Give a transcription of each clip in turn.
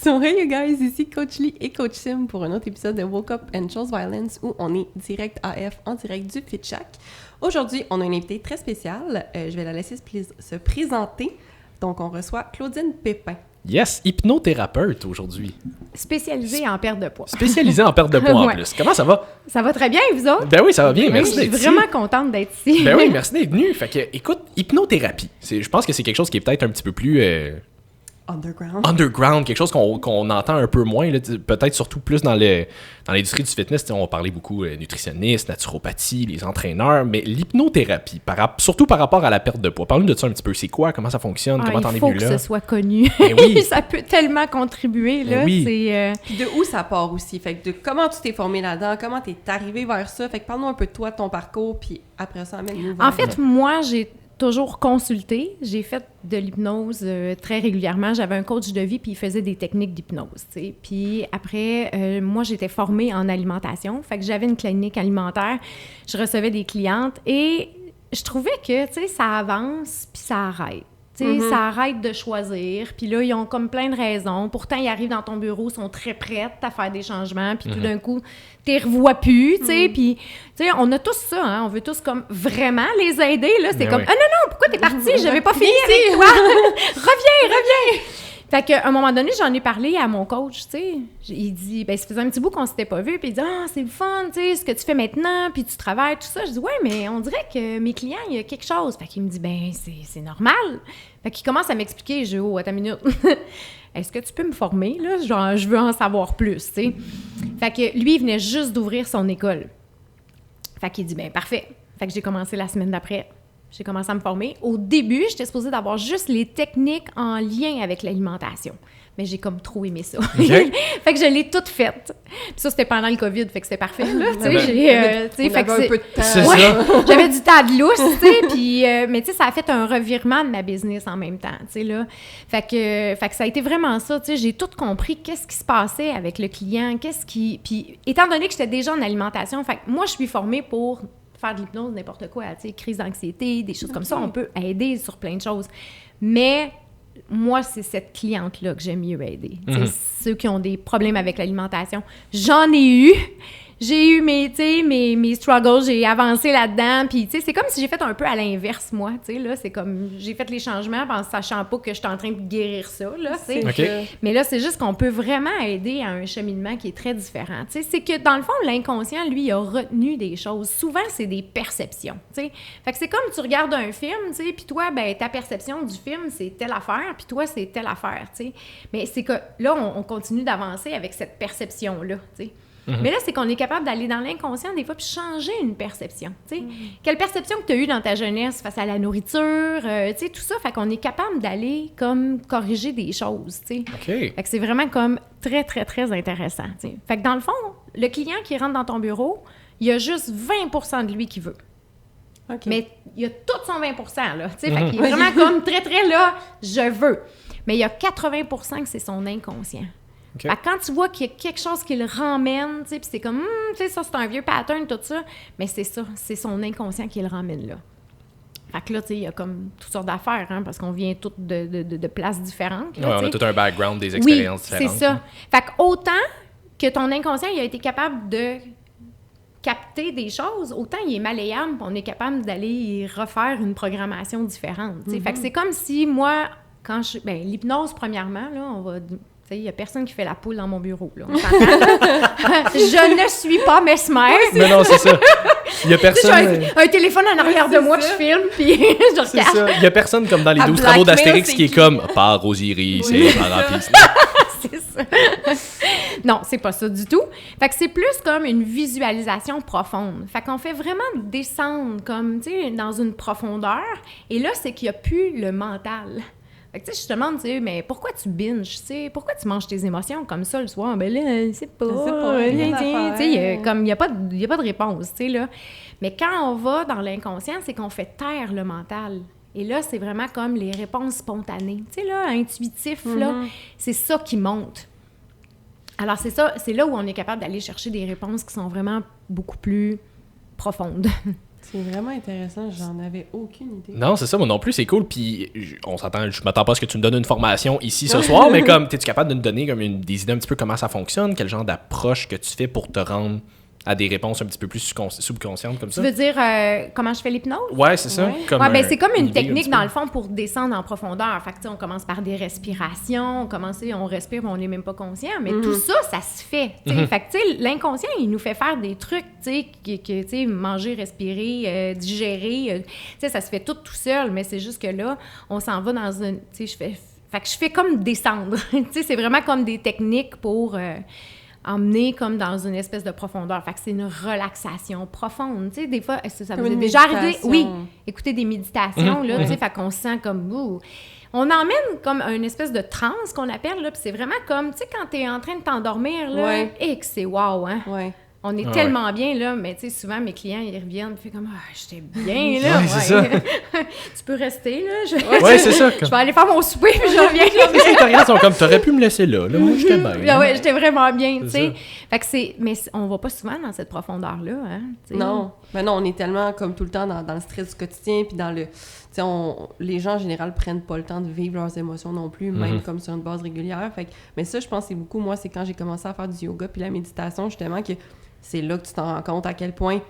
So hey you guys, ici Coach Lee et Coach Sim pour un autre épisode de Woke Up and Chose Violence où on est direct AF en direct du Fit Shack. Aujourd'hui, on a une invitée très spéciale. Je vais la laisser se présenter. Donc, on reçoit Claudine Pépin. Yes, hypnothérapeute aujourd'hui. Spécialisée en perte de poids. Spécialisée en perte de poids en plus. Comment ça va? Ça va très bien, vous autres? Ben oui, ça va bien, merci d'être ici. Je suis vraiment contente d'être ici. Ben oui, merci d'être venu. Fait que, écoute, hypnothérapie, je pense que c'est quelque chose qui est peut-être un petit peu plus... Underground, quelque chose qu'on entend un peu moins, là, peut-être surtout plus dans l'industrie du fitness. On va parler beaucoup nutritionniste, naturopathie, les entraîneurs, mais l'hypnothérapie, surtout par rapport à la perte de poids. Parle-nous de ça un petit peu. C'est quoi? Comment ça fonctionne? Comment t'en es venu là? Il faut que ce soit connu. Oui. Ça peut tellement contribuer. Là. Oui. Puis de où ça part aussi? Fait que de comment tu t'es formé là-dedans? Comment t'es arrivé vers ça? Fait que parle-nous un peu de toi, de ton parcours, puis après ça, amène-nous vers... En fait, moi, j'ai toujours consulté. J'ai fait de l'hypnose très régulièrement. J'avais un coach de vie, puis il faisait des techniques d'hypnose, tu sais. Puis après, moi, j'étais formée en alimentation. Fait que j'avais une clinique alimentaire. Je recevais des clientes et je trouvais que, tu sais, ça avance, puis ça arrête. Tu sais, ça arrête de choisir. Puis là, ils ont comme plein de raisons. Pourtant, ils arrivent dans ton bureau, sont très prêtes à faire des changements. Puis tout d'un coup, tu les revois plus, tu sais. Puis, tu sais, on a tous ça, hein. On veut tous comme vraiment les aider, là. C'est comme, ah non, pourquoi t'es partie? J'avais pas fini avec toi. Reviens. Fait qu'à un moment donné, j'en ai parlé à mon coach, tu sais. Il dit, ben ça faisait un petit bout qu'on s'était pas vu, puis il dit, ah, c'est le fun, tu sais, ce que tu fais maintenant, puis tu travailles, tout ça. Je dis, ouais, mais on dirait que mes clients, il y a quelque chose. Fait qu'il me dit, ben c'est normal. Fait qu'il commence à m'expliquer, je dis, oh, attends une minute. Est-ce que tu peux me former, là? Genre, je veux en savoir plus, tu sais. Fait que lui, il venait juste d'ouvrir son école. Fait qu'il dit, ben parfait. Fait que j'ai commencé la semaine d'après. J'ai commencé à me former. Au début, j'étais supposée d'avoir juste les techniques en lien avec l'alimentation. Mais j'ai comme trop aimé ça. Okay. Fait que je l'ai toute faite. Puis ça, c'était pendant le COVID, fait que c'était parfait, là. Tu sais, fait que un peu de temps. C'est ça. J'avais du temps de lousse, tu sais. Puis, mais tu sais, ça a fait un revirement de ma business en même temps, tu sais, là. Fait que ça a été vraiment ça, tu sais. J'ai tout compris qu'est-ce qui se passait avec le client, Puis, étant donné que j'étais déjà en alimentation, fait que moi, je suis formée pour faire de l'hypnose, n'importe quoi, tu sais, crise d'anxiété, des choses comme ça, on peut aider sur plein de choses. Mais moi, c'est cette cliente-là que j'aime mieux aider. Ceux qui ont des problèmes avec l'alimentation. J'en ai eu. J'ai eu mes struggles, j'ai avancé là-dedans, puis tu sais, c'est comme si j'ai fait un peu à l'inverse, moi, tu sais, là, c'est comme, j'ai fait les changements en sachant pas que j'étais en train de guérir ça, là, tu sais. Okay. Mais là, c'est juste qu'on peut vraiment aider à un cheminement qui est très différent, tu sais, c'est que dans le fond, l'inconscient, lui, il a retenu des choses. Souvent, c'est des perceptions, tu sais. Fait que c'est comme tu regardes un film, tu sais, puis toi, ben ta perception du film, c'est telle affaire, puis toi, c'est telle affaire, tu sais. Mais c'est que là, on continue d'avancer avec cette perception-là, tu sais. Mais là, c'est qu'on est capable d'aller dans l'inconscient des fois puis changer une perception, tu sais. Quelle perception que tu as eue dans ta jeunesse face à la nourriture, tu sais, tout ça, fait qu'on est capable d'aller comme corriger des choses, tu sais. OK. Fait que c'est vraiment comme très, très, très intéressant, tu sais. Fait que dans le fond, le client qui rentre dans ton bureau, il y a juste 20% de lui qui veut. Okay. Mais il y a tout son 20%, là, tu sais. Fait qu'il est vraiment comme très, très là, je veux. Mais il y a 80% que c'est son inconscient. Okay. Fait que quand tu vois qu'il y a quelque chose qui le ramène, tu sais, puis c'est comme, tu sais, ça, c'est un vieux pattern, tout ça, mais c'est ça, c'est son inconscient qui le ramène là. Fait que là, tu sais, il y a comme toutes sortes d'affaires, hein, parce qu'on vient toutes de places différentes. Là, on a tout un background, des expériences différentes. C'est ça. Fait que autant que ton inconscient, il a été capable de capter des choses, autant il est malléable, on est capable d'aller y refaire une programmation différente, tu sais. Fait que c'est comme si moi, l'hypnose, premièrement, là, on va... Il n'y a personne qui fait la poule dans mon bureau. Là. Je ne suis pas Mesmer. Non, c'est ça. Il n'y a personne... J'ai un téléphone en arrière de moi, puis je filme, puis je regarde. C'est ça. Il n'y a personne comme dans les 12 travaux d'Astérix qui est comme « Par Osiris et par Apis ». C'est ça. Non, c'est pas ça du tout. Fait que c'est plus comme une visualisation profonde. Fait qu'on fait vraiment descendre comme, tu sais, dans une profondeur. Et là, c'est qu'il n'y a plus le mental. Fait que, tu sais, je te demande, tu sais, mais pourquoi tu binges, tu sais? Pourquoi tu manges tes émotions comme ça le soir? Ben là, c'est pas. Tu sais, il n'y a pas de réponse, tu sais, là. Mais quand on va dans l'inconscient, c'est qu'on fait taire le mental. Et là, c'est vraiment comme les réponses spontanées. Tu sais, là, intuitif, là, c'est ça qui monte. Alors, c'est ça, c'est là où on est capable d'aller chercher des réponses qui sont vraiment beaucoup plus profondes. C'est vraiment intéressant, j'en avais aucune idée. Non, c'est ça, moi non plus, c'est cool. Puis on s'entend, je m'attends pas à ce que tu me donnes une formation ici ce soir, mais comme, es-tu capable de nous donner comme des idées un petit peu comment ça fonctionne, quel genre d'approche que tu fais pour te rendre à des réponses un petit peu plus subconscientes comme ça? Tu veux dire comment je fais l'hypnose? Ouais, c'est ça. Ouais. C'est comme une technique, dans le fond, pour descendre en profondeur. Fait que, on commence par des respirations, on respire, on n'est même pas conscient, mais tout ça, ça se fait. Fait que, l'inconscient, il nous fait faire des trucs, que manger, respirer, digérer, ça se fait tout seul, mais c'est juste que là, on s'en va dans une... Fait que je fais comme descendre. C'est vraiment comme des techniques pour... emmener comme dans une espèce de profondeur. Fait que c'est une relaxation profonde. Tu sais, des fois, est-ce que ça vous est déjà arrivé? Oui, écouter des méditations, là, tu sais, fait qu'on se sent comme... On emmène comme une espèce de transe qu'on appelle, là, puis c'est vraiment comme, tu sais, quand t'es en train de t'endormir, là, et que c'est wow, hein? Ouais. On est tellement bien, là, mais tu sais, souvent, mes clients, ils reviennent, puis comme, j'étais bien, là. Ouais, c'est ça. Tu peux rester, là. C'est ça. Je vais aller faire mon souper, puis je reviens. Ils sont comme, t'aurais pu me laisser là. Moi, j'étais bien. Ouais, j'étais vraiment bien, tu sais. Fait que mais on va pas souvent dans cette profondeur-là, hein. T'sais. Non. Mais non, on est tellement, comme tout le temps, dans le stress du quotidien, puis dans le... Tu sais, les gens, en général, prennent pas le temps de vivre leurs émotions non plus, même comme sur une base régulière. Fait que, mais ça, je pense que c'est beaucoup, moi, c'est quand j'ai commencé à faire du yoga puis la méditation, justement, que c'est là que tu t'en rends compte à quel point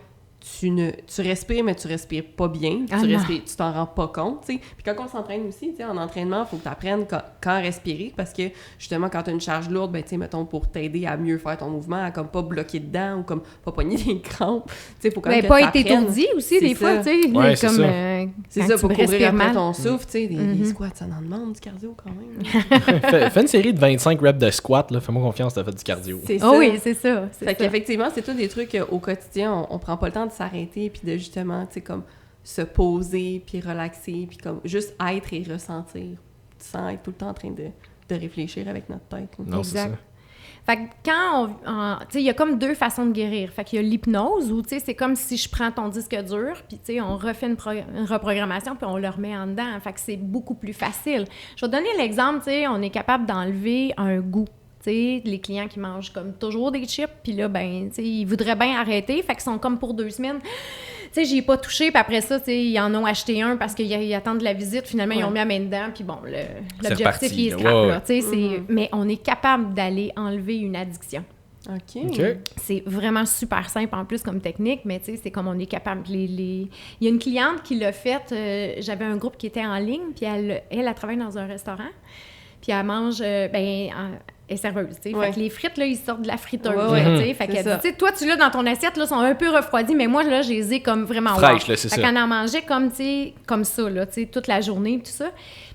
tu respires, mais tu respires pas bien. Tu t'en rends pas compte, tu sais. Puis quand on s'entraîne aussi, tu sais, en entraînement, il faut que tu apprennes quand respirer, parce que, justement, quand tu as une charge lourde, ben, tu sais, mettons, pour t'aider à mieux faire ton mouvement, à comme pas bloquer dedans ou comme pas pogner des crampes, tu sais, faut quand même que pas être étourdi aussi, des fois, tu sais. Ouais, comme, c'est ça, pour couvrir après ton souffle, tu sais, des squats, ça en demande du cardio quand même. Fais une série de 25 reps de squat, là, fais-moi confiance, t'as fait du cardio. C'est ça. Oh oui, c'est ça. Fait qu'effectivement, c'est tout des trucs au quotidien, on prend pas le temps de s'arrêter puis de justement, tu sais, comme se poser puis relaxer puis comme juste être et ressentir sans être tout le temps en train de réfléchir avec notre tête. Non, exact. Fait que quand tu sais, il y a comme deux façons de guérir. Fait qu'il y a l'hypnose où, tu sais, c'est comme si je prends ton disque dur puis, tu sais, on refait une reprogrammation puis on le remet en dedans. Fait que c'est beaucoup plus facile. Je vais donner l'exemple, tu sais, on est capable d'enlever un goût. T'sais, les clients qui mangent comme toujours des chips, puis là, ben, ils voudraient bien arrêter, fait qu'ils sont comme pour 2 semaines. J'y ai pas touché, puis après ça, ils en ont acheté un parce qu'ils attendent la visite, finalement, ils ont mis la main dedans, puis bon, l'objectif, il est scrap, là. Mais on est capable d'aller enlever une addiction. OK. C'est vraiment super simple en plus comme technique, mais c'est comme on est capable. Il y a une cliente qui l'a fait, j'avais un groupe qui était en ligne, puis elle travaille dans un restaurant, puis elle mange, est serveuse, tu sais. Fait que les frites, là, ils sortent de la friteuse, tu sais. Fait qu'elle dit, tu sais, toi, tu l'as dans ton assiette, là, sont un peu refroidis, mais moi, là, je les ai comme vraiment fraîches, là, c'est ça. Fait qu'elle en mangeait comme, tu sais, comme ça, là, tu sais, toute la journée, tout ça.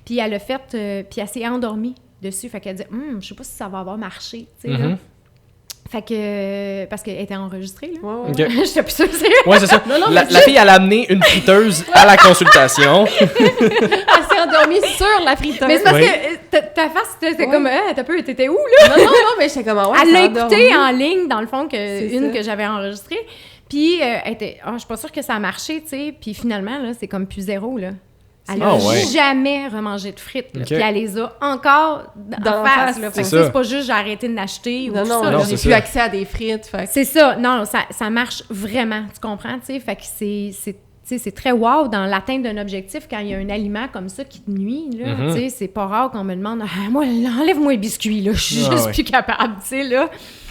Puis elle a fait, puis elle s'est endormie dessus. Fait qu'elle dit, je sais pas si ça va avoir marché, tu sais, là. Fait que... Parce qu'elle était enregistrée, là. Okay. J'étais plus sûre. Ouais, c'est ça. Non, la fille, elle a amené une friteuse à la consultation. Elle s'est endormie sur la friteuse. Mais c'est parce que ta face, c'était comme... t'étais où, là? Non, mais j'étais comme... elle l'a écouté en ligne, dans le fond, que j'avais enregistrée. Puis, elle était... je suis pas sûre que ça a marché, tu sais. Puis finalement, là, c'est comme plus zéro, là. Elle n'a jamais remangé de frites. Puis elle les a encore en face. Là. C'est pas juste j'ai arrêté de l'acheter ou tout ça. Non, j'ai plus accès à des frites. Fait. C'est ça. Non, ça marche vraiment. Tu comprends? T'sais? Fait que c'est très wow dans l'atteinte d'un objectif quand il y a un aliment comme ça qui te nuit. Là, c'est pas rare qu'on me demande moi, enlève-moi le biscuit. Là. Je suis juste plus capable. Là.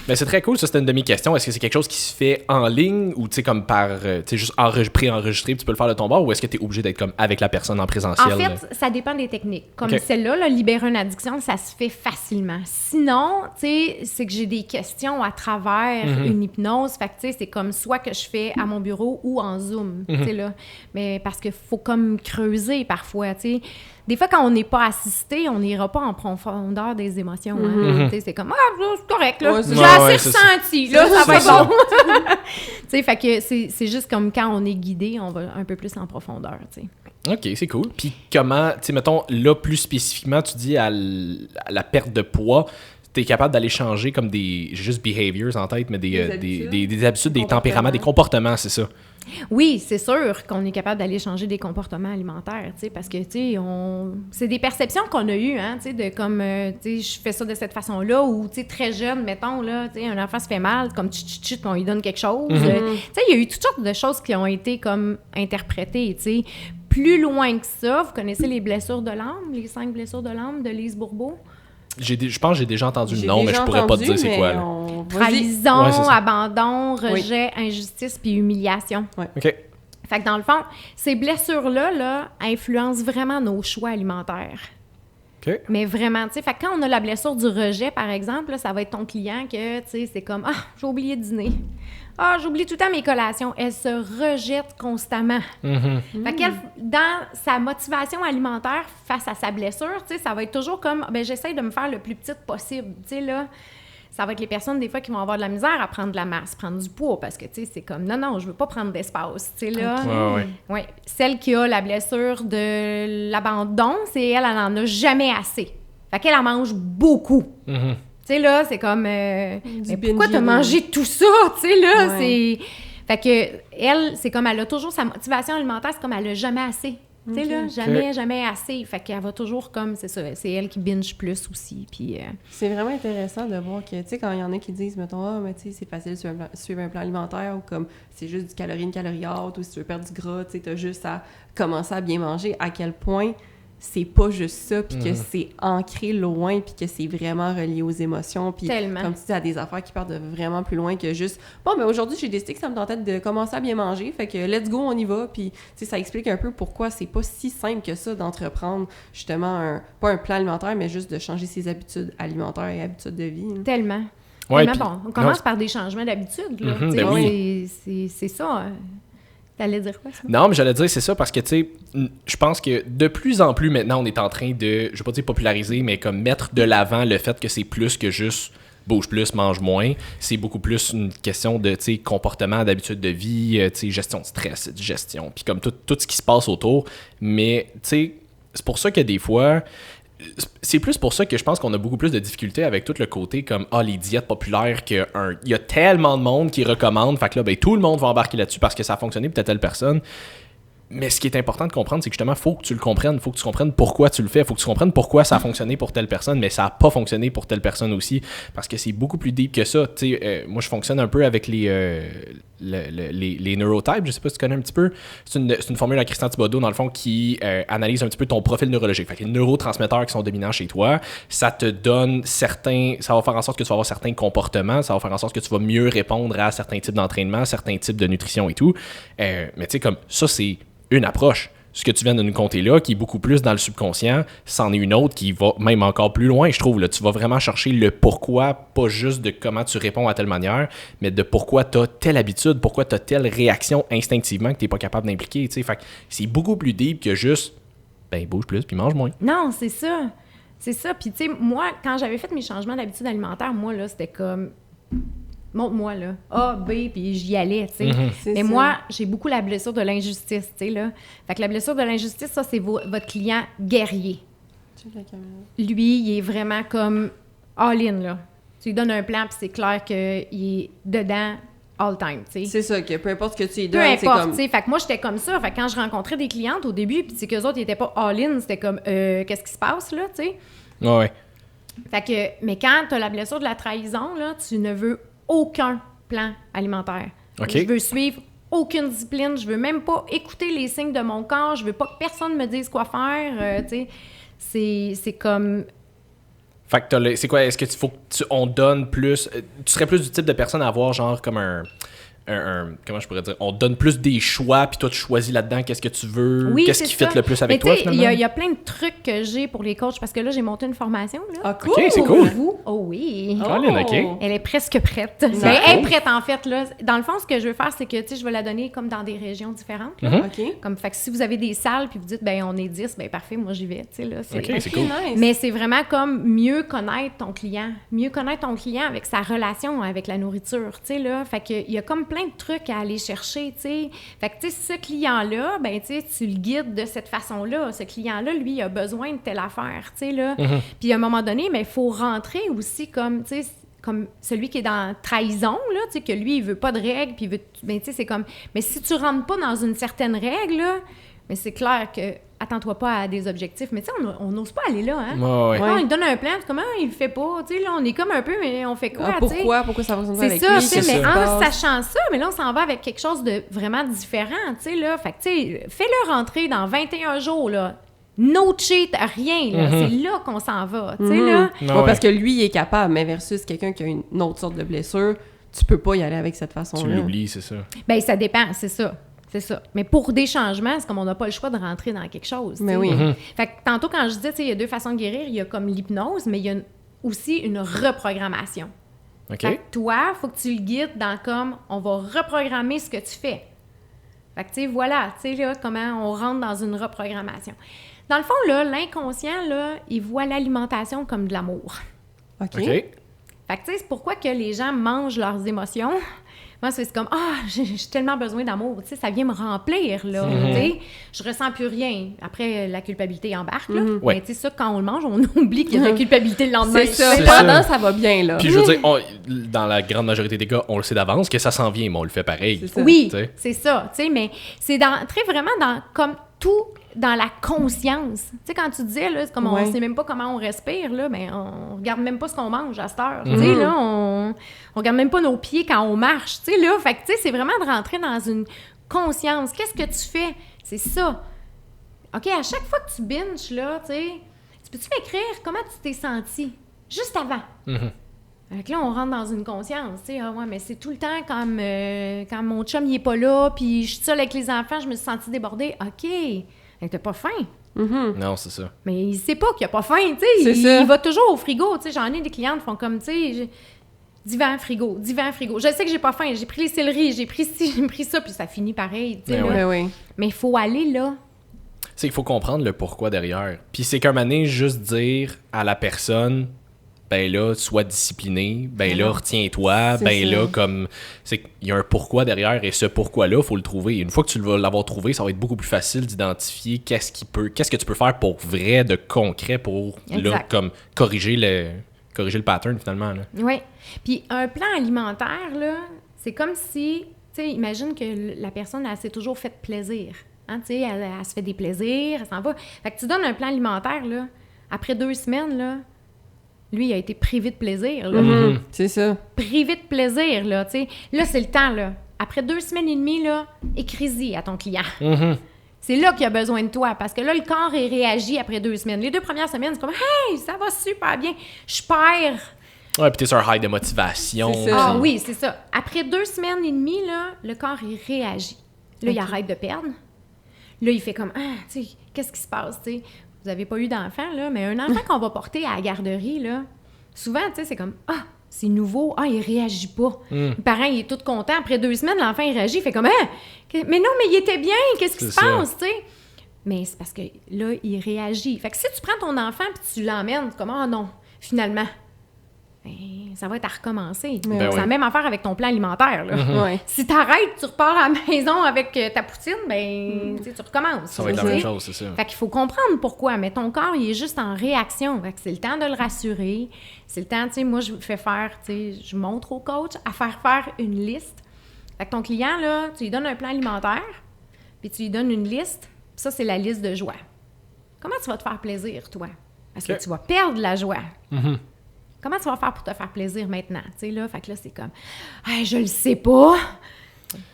Mais c'est très cool, ça, c'était une de mes questions. Est-ce que c'est quelque chose qui se fait en ligne ou, tu sais, comme par, tu sais, juste pré-enregistré, puis tu peux le faire de ton bord, ou est-ce que tu es obligé d'être comme avec la personne en présentiel? En fait, ça dépend des techniques. Comme celle-là, là, libérer une addiction, ça se fait facilement. Sinon, tu sais, c'est que j'ai des questions à travers une hypnose. Fait que, tu sais, c'est comme soit que je fais à mon bureau ou en Zoom, tu sais, là. Mais parce qu'il faut comme creuser parfois, tu sais. Des fois, quand on n'est pas assisté, on n'ira pas en profondeur des émotions. Hein. C'est comme, c'est correct, là. J'ai assez ressenti, là, ça va être bon. Fait que c'est juste comme quand on est guidé, on va un peu plus en profondeur, tu sais. OK, c'est cool. Puis comment, tu sais, mettons, là, plus spécifiquement, tu dis à la perte de poids, t'es capable d'aller changer comme des juste behaviors en tête, mais des habitudes, des tempéraments, des comportements, c'est ça. Oui, c'est sûr qu'on est capable d'aller changer des comportements alimentaires, tu sais, parce que, tu sais, c'est des perceptions qu'on a eues, hein, tu sais, de comme, tu sais, je fais ça de cette façon-là, ou, tu sais, très jeune, mettons, là, tu sais, un enfant se fait mal, comme chut, on lui donne quelque chose. Tu sais, il y a eu toutes sortes de choses qui ont été, comme, interprétées, tu sais. Plus loin que ça, vous connaissez les blessures de l'âme, les 5 blessures de l'âme de Lise Bourbeau? Je pense que j'ai déjà entendu le nom, mais je pourrais pas te dire c'est quoi. Là. Trahison, abandon, rejet, injustice puis humiliation. Ouais. OK. Fait que dans le fond, ces blessures-là là, influencent vraiment nos choix alimentaires. OK. Mais vraiment, tu sais, fait que quand on a la blessure du rejet, par exemple, là, ça va être ton client que, tu sais, c'est comme « Ah, j'ai oublié de dîner. Ah, j'oublie tout le temps mes collations. » Elle se rejette constamment. Fait qu'elle, dans sa motivation alimentaire face à sa blessure, tu sais, ça va être toujours comme « Ben, j'essaie de me faire le plus petite possible. » Tu sais, là, ça va être les personnes, des fois, qui vont avoir de la misère à prendre de la masse, prendre du poids, parce que, tu sais, c'est comme « Non, je veux pas prendre d'espace. » Tu sais, là. Ouais. Celle qui a la blessure de l'abandon, c'est elle en a jamais assez. Fait qu'elle en mange beaucoup. Tu sais, là, c'est comme... mais pourquoi t'as mangé tout ça? Tu sais, là, c'est... Fait que, elle, c'est comme, elle a toujours sa motivation alimentaire, c'est comme, elle a jamais assez. Tu sais, là, jamais assez. Fait qu'elle va toujours comme, c'est ça, c'est elle qui binge plus aussi, puis... C'est vraiment intéressant de voir que, tu sais, quand il y en a qui disent, mettons, ah, mais tu sais, c'est facile de suivre un plan alimentaire, ou comme, c'est juste du calorie haute, ou si tu veux perdre du gras, tu sais, t'as juste à commencer à bien manger, à quel point c'est pas juste ça, puis que c'est ancré loin, puis que c'est vraiment relié aux émotions, puis comme tu dis, à des affaires qui partent de vraiment plus loin que juste « Bon, mais aujourd'hui, j'ai décidé que ça me tentait de commencer à bien manger, fait que let's go, on y va », puis tu sais, ça explique un peu pourquoi c'est pas si simple que ça d'entreprendre, justement, pas un plan alimentaire, mais juste de changer ses habitudes alimentaires et habitudes de vie. Hein. Tellement. Ouais, Bon, on commence par des changements d'habitude, là. Ben oui. C'est ça, hein. T'allais dire quoi, ça? Non, mais j'allais dire, c'est ça, parce que, tu sais, je pense que de plus en plus, maintenant, on est en train de, je vais pas dire populariser, mais comme mettre de l'avant le fait que c'est plus que juste bouge plus, mange moins. C'est beaucoup plus une question de, tu sais, comportement, d'habitude de vie, tu sais, gestion de stress, digestion, puis comme tout ce qui se passe autour. Mais, tu sais, c'est pour ça que des fois... C'est plus pour ça que je pense qu'on a beaucoup plus de difficultés avec tout le côté comme les diètes populaires qu'il y a tellement de monde qui recommande, fait que là ben tout le monde va embarquer là-dessus parce que ça a fonctionné pour telle personne. Mais ce qui est important de comprendre, c'est que justement, faut que tu le comprennes, faut que tu comprennes pourquoi tu le fais, faut que tu comprennes pourquoi ça a fonctionné pour telle personne, mais ça n'a pas fonctionné pour telle personne aussi, parce que c'est beaucoup plus deep que ça. Tu sais, moi, je fonctionne un peu avec les neurotypes, je sais pas si tu connais un petit peu. C'est une formule à Christian Thibodeau, dans le fond, qui analyse un petit peu ton profil neurologique. Fait que les neurotransmetteurs qui sont dominants chez toi, ça te donne ça va faire en sorte que tu vas avoir certains comportements, ça va faire en sorte que tu vas mieux répondre à certains types d'entraînement, certains types de nutrition et tout. Mais tu sais, comme ça, c'est une approche. Ce que tu viens de nous conter là, qui est beaucoup plus dans le subconscient, c'en est une autre qui va même encore plus loin, je trouve. Là, tu vas vraiment chercher le pourquoi, pas juste de comment tu réponds à telle manière, mais de pourquoi tu as telle habitude, pourquoi tu as telle réaction instinctivement que tu n'es pas capable d'impliquer. Fait que c'est beaucoup plus deep que juste, bouge plus puis mange moins. Non, c'est ça. C'est ça. Puis, tu sais, moi, quand j'avais fait mes changements d'habitude alimentaire, moi, là, c'était comme... Montre-moi, là. A, B, puis j'y allais, tu sais. Mais moi, j'ai beaucoup la blessure de l'injustice, tu sais, là. Fait que la blessure de l'injustice, ça, c'est votre client guerrier. Lui, il est vraiment comme all-in, là. Tu lui donnes un plan, puis c'est clair qu'il est dedans all time, tu sais. C'est ça, que peu importe ce que tu lui donnes, peu importe, tu sais. Fait que moi, j'étais comme ça. Fait que quand je rencontrais des clientes au début, puis c'est qu'eux autres, ils étaient pas all-in, c'était comme, qu'est-ce qui se passe, là, tu sais. Ouais. Fait que, mais quand t'as la blessure de la trahison, là, tu ne veux aucun plan alimentaire. Okay. Je veux suivre aucune discipline, je veux même pas écouter les signes de mon corps, je veux pas que personne me dise quoi faire, tu sais. C'est comme... Fait que c'est quoi, est-ce que on donne plus... Tu serais plus du type de personne à avoir genre comme un comment je pourrais dire, on donne plus des choix, puis toi, tu choisis là-dedans qu'est-ce que tu veux, qu'est-ce qui fit le plus avec toi, finalement? Il y a plein de trucs que j'ai pour les coachs, parce que là, j'ai monté une formation, là. Ah, cool! OK, c'est cool! Oh oui! OK. Elle est presque prête. Elle est prête, en fait, là. Dans le fond, ce que je veux faire, c'est que, tu sais, je vais la donner comme dans des régions différentes, là. OK. Comme, fait que si vous avez des salles, puis vous dites, on est 10, parfait, moi, j'y vais, tu sais, là. OK, c'est cool. Nice. Mais c'est vraiment comme mieux connaître ton client avec sa relation avec la nourriture, tu sais, là. Fait qu'il y a comme plein plein de trucs à aller chercher, tu sais. Fait que, tu sais, ce client-là, ben, tu sais, tu le guides de cette façon-là. Ce client-là, lui, il a besoin de telle affaire, tu sais, là. Puis, à un moment donné, mais il faut rentrer aussi comme, tu sais, comme celui qui est dans trahison, là, tu sais, que lui, il veut pas de règles, puis il veut... Ben, tu sais, c'est comme... Mais si tu rentres pas dans une certaine règle, là, mais c'est clair que attends-toi pas à des objectifs. Mais tu sais, on n'ose pas aller là, hein? Ouais. On lui donne un plan, comment il le fait pas? Tu sais, là, on est comme un peu, mais on fait quoi, pourquoi? Pourquoi ça fonctionne c'est avec ça, lui? tu sais, mais Qu'est-ce qui se en passe? sachant ça, mais là, on s'en va avec quelque chose de vraiment différent, tu sais, là. Fait que, tu sais, fais-le rentrer dans 21 jours, là. No cheat, rien, là. C'est là qu'on s'en va, tu sais, là. Ouais, parce que lui, il est capable, mais versus quelqu'un qui a une autre sorte de blessure, tu peux pas y aller avec cette façon-là. Tu l'oublies, c'est ça. Ben ça dépend, c'est ça. C'est ça. Mais pour des changements, c'est comme on n'a pas le choix de rentrer dans quelque chose. Mais t'sais. oui. Fait que tantôt, quand je disais, tu sais, il y a 2 façons de guérir, il y a comme l'hypnose, mais il y a aussi une reprogrammation. OK. Fait que toi, il faut que tu le guides dans comme, on va reprogrammer ce que tu fais. Fait que, tu sais, voilà, tu sais, là, comment on rentre dans une reprogrammation. Dans le fond, là, l'inconscient, là, il voit l'alimentation comme de l'amour. OK. OK. Fait que, tu sais, c'est pourquoi que les gens mangent leurs émotions. Moi, c'est comme, j'ai tellement besoin d'amour, tu sais, ça vient me remplir, là, tu sais. Je ressens plus rien. Après, la culpabilité embarque, là. Ouais. Mais tu sais, ça, quand on le mange, on oublie qu'il y a de la culpabilité le lendemain. C'est ça. C'est Pendant, ça. ça va bien, là. Puis je veux dire, dans la grande majorité des cas, on le sait d'avance que ça s'en vient, mais on le fait pareil. C'est ça. Oui, Tu sais. c'est ça, tu sais, mais c'est très vraiment dans, comme tout, dans la conscience. Tu sais, quand tu disais, là, c'est comme Ouais. on sait même pas comment on respire, là, mais on regarde même pas ce qu'on mange à cette heure. Tu sais, là, on regarde même pas nos pieds quand on marche, tu sais, là. Fait que, tu sais, c'est vraiment de rentrer dans une conscience. Qu'est-ce que tu fais? C'est ça. OK, à chaque fois que tu binges, là, tu sais, peux-tu m'écrire comment tu t'es senti juste avant? Fait que là, on rentre dans une conscience, tu sais, ah ouais, mais c'est tout le temps comme quand mon chum, il est pas là, puis je suis seule avec les enfants, je me suis sentie débordée. OK, fait que t'as pas faim. Non, c'est ça. Mais il sait pas qu'il a pas faim, tu sais. C'est ça. Il va toujours au frigo, tu sais. J'en ai des clientes qui font comme, tu sais, divan frigo. Je sais que j'ai pas faim, j'ai pris les céleris, j'ai pris ci, j'ai pris ça, puis ça finit pareil, tu sais. Mais là. Ouais, oui. Mais il faut aller là. C'est qu'il faut comprendre le pourquoi derrière. Puis c'est qu'un moment donné, juste dire à la personne, ben là, sois discipliné, ben là, retiens-toi, C'est ben ça. là, comme... C'est qu'il y a un pourquoi derrière, et ce pourquoi-là, faut le trouver. Et une fois que tu vas l'avoir trouvé, ça va être beaucoup plus facile d'identifier qu'est-ce que tu peux faire pour vrai, de concret, pour, là, Exact. comme, corriger le pattern, finalement, là. Oui. Puis un plan alimentaire, là, c'est comme si, tu sais, imagine que la personne, elle s'est toujours fait plaisir. Hein, tu sais, elle se fait des plaisirs, elle s'en va. Fait que tu donnes un plan alimentaire, là, après 2 semaines, là, lui, il a été privé de plaisir, là. C'est ça. Privé de plaisir, là, tu sais. Là, c'est le temps, là. Après 2 semaines et demie, là, écris-y à ton client. C'est là qu'il a besoin de toi, parce que là, le corps, il réagit après 2 semaines. Les 2 premières semaines, c'est comme « Hey, ça va super bien, je perds. » Ouais, puis t'es sur un high de motivation. C'est ça. Ah puis- oui, c'est ça. Après 2 semaines et demie, là, le corps, il réagit. Là, il arrête de perdre. Là, il fait comme, tu sais, qu'est-ce qui se passe, tu sais? Vous n'avez pas eu d'enfant, là, mais un enfant qu'on va porter à la garderie, là, souvent, tu sais, c'est comme, c'est nouveau, il réagit pas. Le parent, il est tout content. Après 2 semaines, l'enfant, il réagit, il fait comme, mais non, mais il était bien, qu'est-ce qui C'est se ça. passe, tu sais? Mais c'est parce que là, il réagit. Fait que si tu prends ton enfant puis tu l'emmènes, c'est comme, non, finalement, ben, ça va être à recommencer. Ben C'est oui. la même affaire avec ton plan alimentaire, là. Ouais. Si t'arrêtes, tu repars à la maison avec ta poutine, ben, tu sais, tu recommences. Ça va être la tu sais. même chose, c'est ça. Fait qu'il faut comprendre pourquoi, mais ton corps, il est juste en réaction. Fait que c'est le temps de le rassurer. C'est le temps, tu sais, moi, je fais faire, tu sais, je montre au coach à faire une liste. Fait que ton client, là, tu lui donnes un plan alimentaire, puis tu lui donnes une liste, puis ça, c'est la liste de joie. Comment tu vas te faire plaisir, toi? Parce Ok. que tu vas perdre la joie. Comment tu vas faire pour te faire plaisir maintenant? Tu sais, là, fait que là, c'est comme, je le sais pas.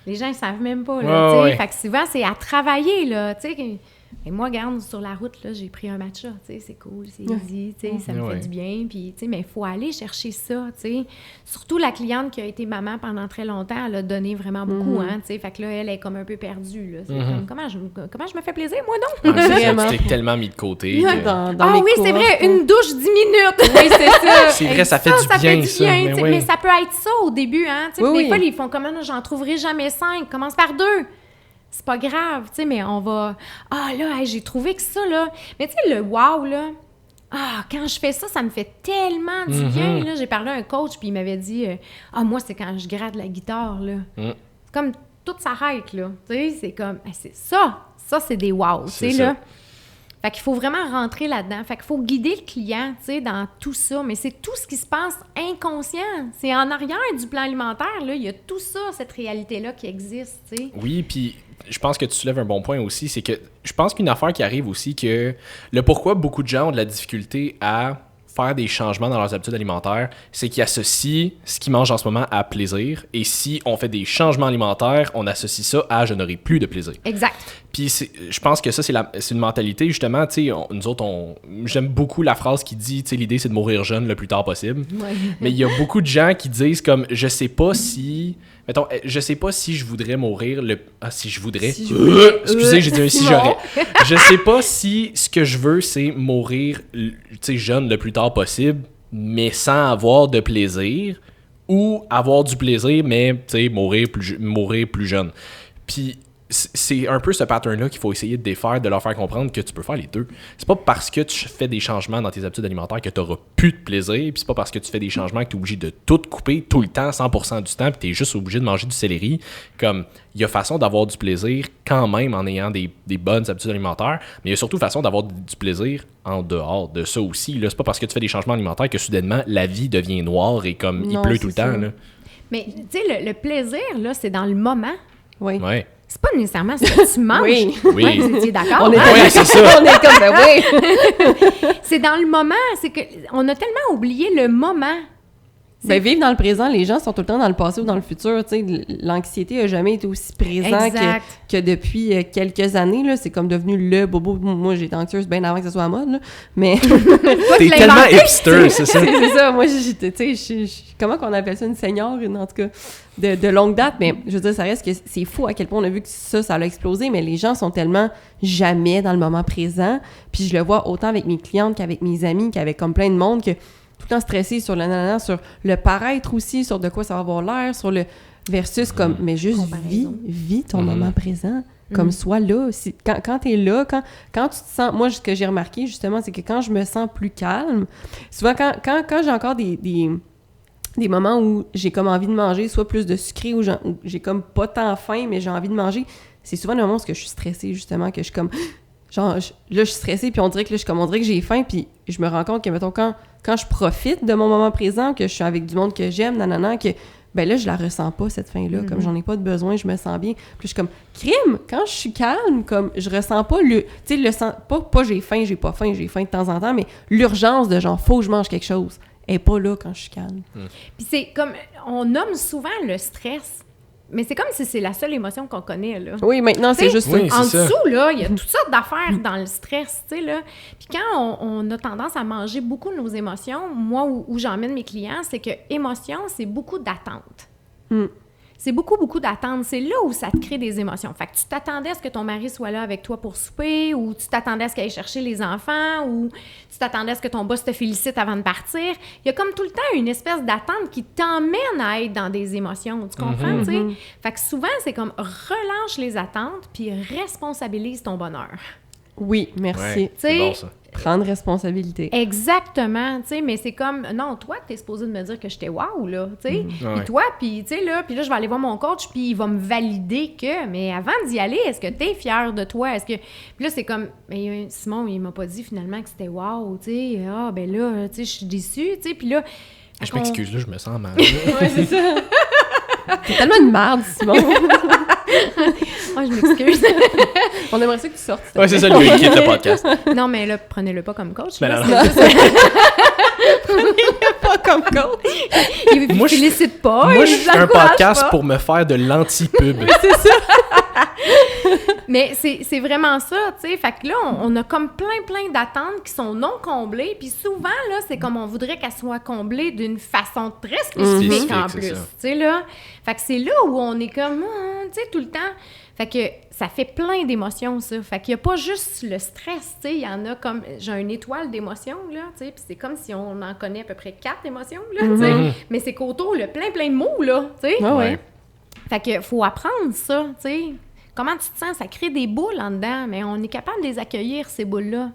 Les gens, ils savent même pas, là, Ouais, tu sais. ouais. Fait que souvent, c'est à travailler, là, tu sais. Et moi, regarde, sur la route, là, j'ai pris un matcha, tu sais, c'est cool, c'est easy, tu sais, ça me Ouais. fait du bien, puis, tu sais, mais il faut aller chercher ça, tu sais. Surtout la cliente qui a été maman pendant très longtemps, elle a donné vraiment beaucoup, hein, tu sais. Fait que là, elle est comme un peu perdue, là. C'est comme, comment je me fais plaisir, moi, donc? Ouais, c'est ça, Vraiment. tu t'es tellement mis de côté. que- Dans mes Oui, c'est cours. vrai, une douche 10 minutes! Oui, c'est ça. C'est vrai, ça fait du bien, ça. Mais, Mais tu sais, oui. mais ça peut être ça au début, hein. Tu sais, Oui, puis oui. des fois, ils font comme, non, j'en trouverai jamais 5, commence par 2. C'est pas grave, tu sais, mais on va... là, hey, j'ai trouvé que ça, là... Mais tu sais, le wow, là... Quand je fais ça, ça me fait tellement du bien, là. J'ai parlé à un coach, puis il m'avait dit... moi, c'est quand je gratte la guitare, là. comme tout s'arrête, là. Tu sais, c'est comme, c'est ça. Ça, c'est des wow, tu sais, là. Fait qu'il faut vraiment rentrer là-dedans. Fait qu'il faut guider le client, tu sais, dans tout ça. Mais c'est tout ce qui se passe inconscient. C'est en arrière du plan alimentaire, là. Il y a tout ça, cette réalité-là qui existe, tu sais. Oui, puis je pense que tu soulèves un bon point aussi. C'est que je pense qu'une affaire qui arrive aussi, que le pourquoi beaucoup de gens ont de la difficulté à faire des changements dans leurs habitudes alimentaires, c'est qu'ils associent ce qu'ils mangent en ce moment à plaisir. Et si on fait des changements alimentaires, on associe ça à « je n'aurai plus de plaisir ». Exact. Puis je pense que ça, c'est une mentalité, justement, tu sais, nous autres, j'aime beaucoup la phrase qui dit, tu sais, l'idée, c'est de mourir jeune le plus tard possible. Ouais. Mais il y a beaucoup de gens qui disent comme, je sais pas si je voudrais mourir si je voudrais. Excusez, j'ai dit un si j'aurais. Je sais pas si ce que je veux, c'est mourir, tu sais, jeune le plus tard possible, mais sans avoir de plaisir, ou avoir du plaisir, mais, tu sais, mourir plus jeune. Puis c'est un peu ce pattern-là qu'il faut essayer de défaire, de leur faire comprendre que tu peux faire les deux. C'est pas parce que tu fais des changements dans tes habitudes alimentaires que tu n'auras plus de plaisir, puis c'est pas parce que tu fais des changements que tu es obligé de tout couper tout le temps, 100% du temps, puis tu es juste obligé de manger du céleri. Comme, il y a façon d'avoir du plaisir quand même en ayant des bonnes habitudes alimentaires, mais il y a surtout façon d'avoir du plaisir en dehors de ça aussi. Là, c'est pas parce que tu fais des changements alimentaires que soudainement la vie devient noire et comme il pleut tout le temps. Là. Mais tu sais, le plaisir, là, c'est dans le moment. Oui. Ouais. C'est pas nécessairement ce que tu manges. Oui. Oui. Ouais, vous étiez d'accord? On est, Oui, c'est ça. On est comme, ben oui. C'est dans le moment. C'est que on a tellement oublié le moment. Ben, vivre dans le présent, les gens sont tout le temps dans le passé ou dans le futur. Tu sais, l'anxiété n'a jamais été aussi présente que depuis quelques années. Là. C'est comme devenu le bobo. Moi, j'étais anxieuse bien avant que ça soit à mode. Là. Mais T'es tellement hipster, c'est ça. c'est ça. Moi, tu sais, comment qu'on appelle ça, une senior, en tout cas, de longue date. Mais je veux dire, ça reste que c'est fou à quel point on a vu que ça a explosé. Mais les gens sont tellement jamais dans le moment présent. Puis je le vois autant avec mes clientes qu'avec mes amis, qu'avec comme plein de monde que tout le temps stressé sur le nanana, sur le paraître aussi, sur de quoi ça va avoir l'air, sur le versus comme, mais juste vis ton moment présent, comme sois là. Quand t'es là, quand tu te sens, moi, ce que j'ai remarqué, justement, c'est que quand je me sens plus calme, souvent, quand j'ai encore des moments où j'ai comme envie de manger, soit plus de sucré, ou j'ai comme pas tant faim, mais j'ai envie de manger, c'est souvent le moment où je suis stressée, justement, que je suis comme... Genre, là, je suis stressée, puis on dirait que j'ai faim, puis je me rends compte que, mettons, quand je profite de mon moment présent, que je suis avec du monde que j'aime, nanana, que, ben là, je la ressens pas, cette faim-là, comme j'en ai pas de besoin, je me sens bien. Puis je suis comme, crime, quand je suis calme, comme, je ressens pas tu sais, pas j'ai faim de temps en temps, mais l'urgence de genre, faut que je mange quelque chose, elle est pas là quand je suis calme. Puis c'est comme, on nomme souvent le stress, mais c'est comme si c'est la seule émotion qu'on connaît, là. Oui, maintenant, c'est juste oui, ça. En c'est ça. dessous, là, il y a toutes sortes d'affaires dans le stress, tu sais, là. Puis quand on a tendance à manger beaucoup de nos émotions, moi, où j'emmène mes clients, c'est que émotion, c'est beaucoup d'attente. C'est beaucoup d'attente. C'est là où ça te crée des émotions. Fait que tu t'attendais à ce que ton mari soit là avec toi pour souper, ou tu t'attendais à ce qu'il aille chercher les enfants, ou tu t'attendais à ce que ton boss te félicite avant de partir. Il y a comme tout le temps une espèce d'attente qui t'emmène à être dans des émotions. Tu comprends, tu sais? Fait que souvent, c'est comme relâche les attentes puis responsabilise ton bonheur. Oui, merci. Ouais, c'est bon, ça. Prendre responsabilité. Exactement, tu sais, mais c'est comme, non, toi, t'es supposé de me dire que j'étais wow, là, tu sais, Ouais. puis toi, puis tu sais, là, je vais aller voir mon coach, puis il va me valider que, mais avant d'y aller, est-ce que t'es fière de toi, est-ce que, puis là, c'est comme, mais Simon, il m'a pas dit finalement que c'était wow, tu sais, ben là, tu sais, je suis déçue, tu sais, puis là... Je m'excuse, là, je me sens mal. Ouais, c'est ça. T'es tellement une merde, Simon. Moi, je m'excuse. On aimerait ça que tu sortes. Ouais, c'est ça, lui, qui quitte le podcast. Non, mais là, prenez-le pas comme coach. Ben là, non. c'est juste- Pas comme coach. Il Moi, je- félicite pas. Moi, il je nous fais un encourage podcast pas. pour me faire de l'anti-pub. Mais c'est vraiment ça, tu sais. Fait que là, on a comme plein d'attentes qui sont non comblées. Puis souvent, là, c'est comme on voudrait qu'elles soient comblées d'une façon très spécifique en Spécifique, plus. c'est Tu ça. sais, là. Fait que c'est là où on est comme, tu sais, tout le temps. Fait que ça fait plein d'émotions, ça. Fait qu'il n'y a pas juste le stress, tu sais. Il y en a comme... J'ai une étoile d'émotions, là, tu sais. Puis c'est comme si on en connaît à peu près 4 émotions, là, tu sais. Mais c'est qu'autour, le plein de mots, là, tu sais. Ah ouais. Fait que faut apprendre ça, tu sais. Comment tu te sens? Ça crée des boules en dedans, mais on est capable de les accueillir, ces boules-là.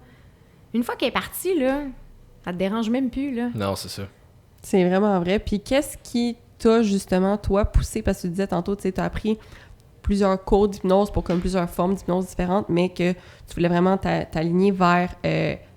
Une fois qu'elle est partie, là, ça te dérange même plus, là. Non, c'est ça. C'est vraiment vrai. Puis qu'est-ce qui t'as justement, toi, poussé, parce que tu disais tantôt, tu sais, t'as appris plusieurs cours d'hypnose pour comme plusieurs formes d'hypnose différentes, mais que tu voulais vraiment t'aligner vers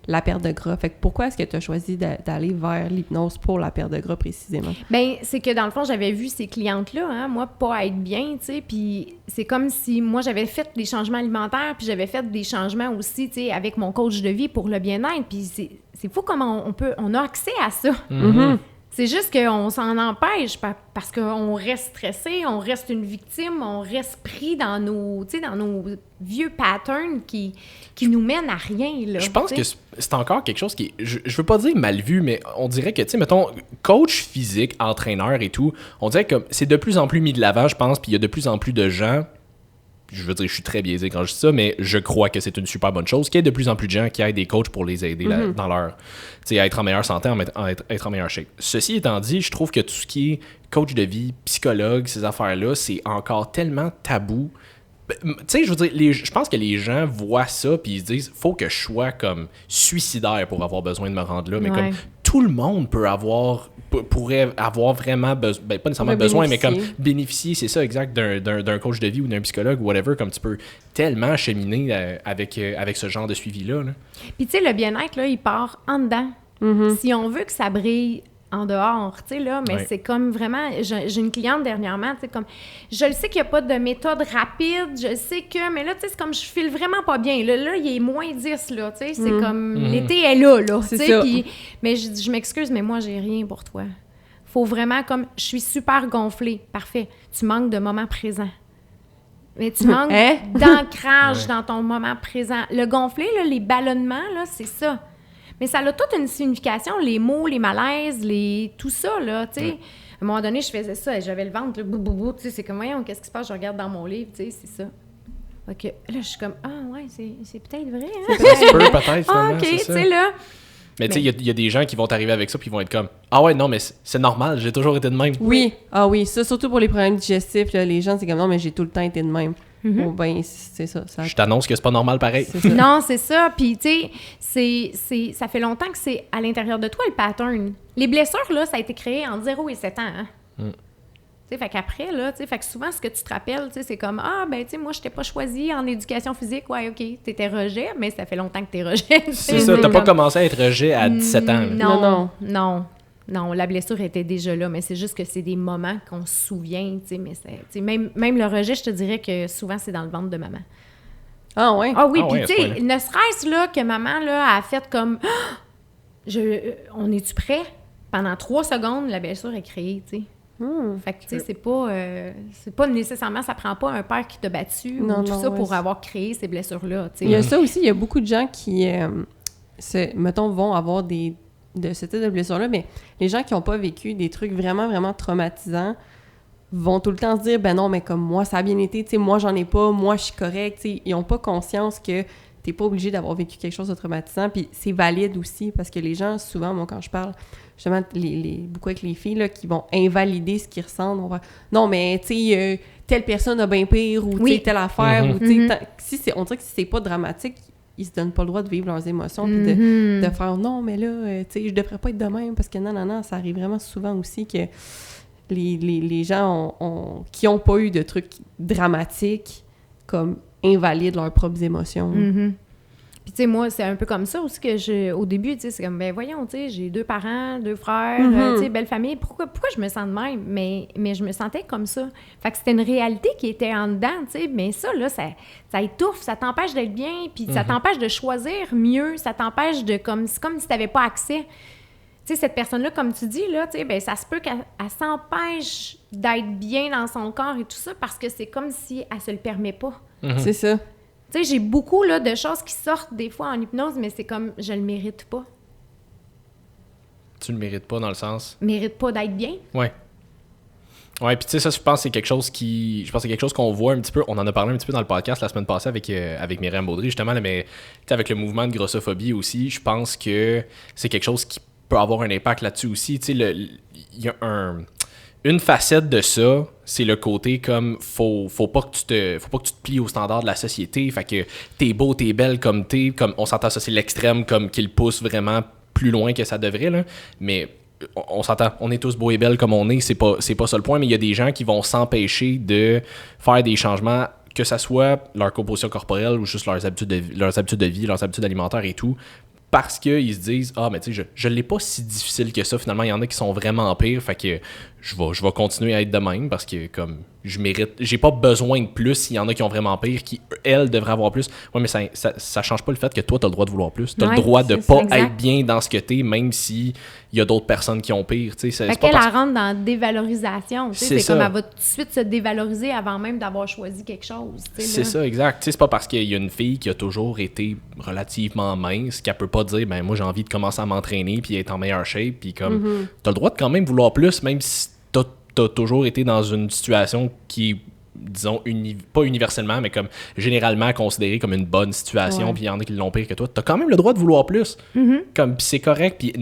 la perte de gras. Fait que pourquoi est-ce que tu as choisi d'aller vers l'hypnose pour la perte de gras précisément? Bien, c'est que dans le fond, j'avais vu ces clientes-là, hein, moi, pas être bien, tu sais, puis c'est comme si moi, j'avais fait des changements alimentaires, puis j'avais fait des changements aussi, tu sais, avec mon coach de vie pour le bien-être, puis c'est fou comment on a accès à ça. Mm-hmm. C'est juste qu'on s'en empêche parce qu'on reste stressé, on reste une victime, on reste pris dans nos vieux patterns qui nous mènent à rien. Là, je pense que c'est encore quelque chose qui est, je veux pas dire mal vu, mais on dirait que, tu sais, mettons, coach physique, entraîneur et tout, on dirait que c'est de plus en plus mis de l'avant, je pense, puis il y a de plus en plus de gens, je veux dire, je suis très biaisé quand je dis ça, mais je crois que c'est une super bonne chose, qu'il y ait de plus en plus de gens qui aient des coachs pour les aider dans leur, tu sais, à être en meilleure santé, être en meilleure shape. Ceci étant dit, je trouve que tout ce qui est coach de vie, psychologue, ces affaires-là, c'est encore tellement tabou. Tu sais, je veux dire, je pense que les gens voient ça puis ils se disent, faut que je sois comme suicidaire pour avoir besoin de me rendre là, mais comme tout le monde pourrait avoir vraiment besoin, pas nécessairement besoin, mais comme bénéficier, c'est ça, exact, d'un coach de vie ou d'un psychologue, whatever, comme tu peux tellement cheminer avec ce genre de suivi-là. Là. Puis tu sais, le bien-être, là, il part en dedans. Mm-hmm. Si on veut que ça brille en dehors, tu sais, là, mais c'est comme vraiment... J'ai une cliente dernièrement, tu sais, comme... Je le sais qu'il n'y a pas de méthode rapide, je sais que... Mais là, tu sais, c'est comme je file vraiment pas bien. Là, il est moins 10, là, tu sais, c'est comme... L'été est là, tu sais, puis... Mais je m'excuse, mais moi, j'ai rien pour toi. Faut vraiment comme... Je suis super gonflée. Parfait. Tu manques de moment présent. Mais tu manques d'ancrage dans ton moment présent. Le gonflé, là, les ballonnements, là, c'est ça. Mais ça a toute une signification, les mots, les malaises, tout ça, là, tu sais. À un moment donné, je faisais ça et j'avais le ventre, tu sais, c'est comme, voyons, qu'est-ce qui se passe? Je regarde dans mon livre, tu sais, c'est ça. OK. Là, je suis comme, ouais, c'est peut-être vrai, hein? Ça se peut, peut-être, finalement, OK, tu sais, là. Mais tu sais, il y a des gens qui vont arriver avec ça puis ils vont être comme, ah ouais, non, mais c'est normal, j'ai toujours été de même. Oui. Ah oui, ça, surtout pour les problèmes digestifs, là, les gens, c'est comme, non, mais j'ai tout le temps été de même. Bon, ben, c'est ça. Je t'annonce que c'est pas normal pareil. Non, c'est ça. Puis, tu sais, ça fait longtemps que c'est à l'intérieur de toi, le pattern. Les blessures, là, ça a été créé entre 0 et 7 ans. Hein? Tu sais, fait qu'après, là, tu sais, fait que souvent, ce que tu te rappelles, tu sais, c'est comme, ben, tu sais, moi, je t'ai pas choisi en éducation physique. Ouais, OK, t'étais rejet, mais ça fait longtemps que t'es rejet. C'est ça, t'as pas commencé à être rejet à 17 ans. Là. Non, la blessure était déjà là, mais c'est juste que c'est des moments qu'on se souvient, tu sais, mais même le rejet, je te dirais que souvent, c'est dans le ventre de maman. Ah ouais? Ah oui, puis tu sais, ne serait-ce là que maman, là, a fait comme on est-tu prêt? Pendant 3 secondes, la blessure est créée, tu sais. Fait que, tu sais, c'est pas nécessairement, ça prend pas un père qui t'a battu ou tout ça pour avoir créé ces blessures-là, tu sais. Il y a ça aussi, il y a beaucoup de gens qui, mettons, vont avoir de ce type de blessure-là, mais les gens qui n'ont pas vécu des trucs vraiment, vraiment traumatisants vont tout le temps se dire, ben non, mais comme moi, ça a bien été, tu sais, moi, j'en ai pas, moi, je suis correct, tu sais, ils n'ont pas conscience que t'es pas obligé d'avoir vécu quelque chose de traumatisant, puis c'est valide aussi, parce que les gens, souvent, moi, quand je parle, justement, beaucoup avec les filles, là, qui vont invalider ce qu'ils ressentent, on va non, mais, tu sais, telle personne a bien pire, ou, tu sais, telle affaire, ou, tu sais, on dirait que si c'est pas dramatique, ils se donnent pas le droit de vivre leurs émotions puis de faire non mais là tu sais je devrais pas être de même parce que non ça arrive vraiment souvent aussi que les gens qui ont pas eu de trucs dramatiques comme invalident leurs propres émotions. Puis tu sais moi c'est un peu comme ça aussi que au début tu sais c'est comme ben voyons tu sais j'ai 2 parents 2 frères tu sais belle famille pourquoi je me sens de même mais je me sentais comme ça. Fait que c'était une réalité qui était en dedans tu sais mais ça là ça étouffe, ça t'empêche d'être bien puis ça t'empêche de choisir mieux, ça t'empêche de comme c'est comme si t'avais pas accès. Tu sais cette personne là comme tu dis là tu sais ben ça se peut qu'elle s'empêche d'être bien dans son corps et tout ça parce que c'est comme si elle se le permet pas. C'est ça. Tu sais, j'ai beaucoup là, de choses qui sortent des fois en hypnose, mais c'est comme, je le mérite pas. Tu le mérites pas dans le sens? Mérite pas d'être bien. Ouais. Ouais, puis tu sais, ça, je pense que c'est quelque chose qu'on voit un petit peu, on en a parlé un petit peu dans le podcast la semaine passée avec Myriam Baudry, justement, là, mais avec le mouvement de grossophobie aussi, je pense que c'est quelque chose qui peut avoir un impact là-dessus aussi. Tu sais, il y a une facette de ça, c'est le côté comme faut pas que tu te plies aux standards de la société, fait que t'es beau, t'es belle comme on s'entend ça, c'est l'extrême comme qui le pousse vraiment plus loin que ça devrait là, mais on s'entend, on est tous beaux et belles comme on est, c'est pas ça le point, mais il y a des gens qui vont s'empêcher de faire des changements, que ça soit leur composition corporelle ou juste leurs habitudes de vie, leurs habitudes alimentaires et tout, parce qu'ils se disent « Ah, mais tu sais, je l'ai pas si difficile que ça. Finalement, il y en a qui sont vraiment pires, fait que je vais continuer à être de même parce que comme je mérite, j'ai pas besoin de plus. Il y en a qui ont vraiment pire, qui, elles, devraient avoir plus. » Ouais, mais ça change pas le fait que toi, t'as le droit de vouloir plus. T'as le droit de pas être bien dans ce que t'es, même si il y a d'autres personnes qui ont pire. Fait qu'elle rentre dans la dévalorisation. C'est comme elle va tout de suite se dévaloriser avant même d'avoir choisi quelque chose. C'est ça, exact. C'est pas parce qu'il y a une fille qui a toujours été relativement mince qu'elle peut pas dire ben moi j'ai envie de commencer à m'entraîner puis être en meilleure shape, puis comme t'as le droit de quand même vouloir plus, même si t'as toujours été dans une situation qui est, disons, pas universellement, mais comme généralement considérée comme une bonne situation, puis il y en a qui l'ont pire que toi, t'as quand même le droit de vouloir plus. Comme, pis c'est correct, puis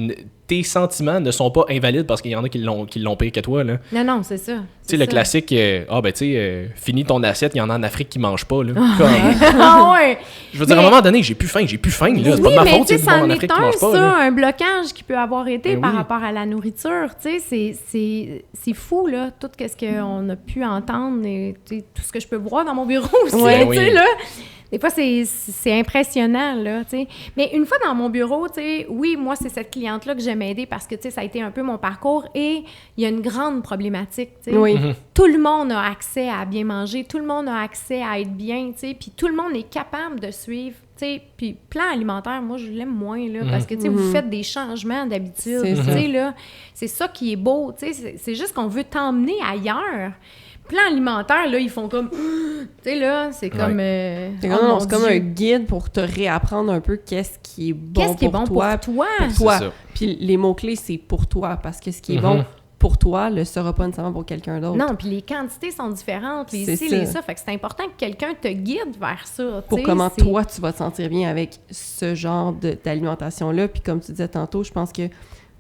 tes sentiments ne sont pas invalides parce qu'il y en a qui l'ont pire que toi, là. Non, c'est ça. Tu sais, le classique, finis ton assiette, il y en a en Afrique qui mangent pas, là. Je veux dire, à un moment donné, j'ai plus faim, là. C'est pas de ma faute, c'est le monde en Afrique qui mange pas, là. Un blocage qui peut avoir été par rapport à la nourriture, tu sais, c'est fou, là, tout ce qu'on a pu entendre et tout ce que je peux voir dans mon bureau aussi, tu sais, là. Des fois, c'est impressionnant, là, tu sais. Mais une fois dans mon bureau, tu sais, oui, moi, c'est cette cliente-là que j'aime aider parce que, tu sais, ça a été un peu mon parcours et il y a une grande problématique, tu sais. Tout le monde a accès à bien manger, tout le monde a accès à être bien, tu sais, puis tout le monde est capable de suivre, tu sais. Puis plan alimentaire, moi, je l'aime moins, là, parce que, tu sais, vous faites des changements d'habitude, tu sais, là. C'est ça qui est beau, tu sais. C'est juste qu'on veut t'emmener ailleurs. Plan alimentaire, là, ils font comme... Tu sais, là, c'est comme... c'est comme un guide pour te réapprendre un peu qu'est-ce qui est bon pour toi. Puis les mots-clés, c'est pour toi, parce que ce qui est bon pour toi ne sera pas nécessairement pour quelqu'un d'autre. Non, puis les quantités sont différentes, les ci, les ça. Fait que c'est important que quelqu'un te guide vers ça. Pour comment toi, tu vas te sentir bien avec ce genre d'alimentation-là. Puis comme tu disais tantôt, je pense que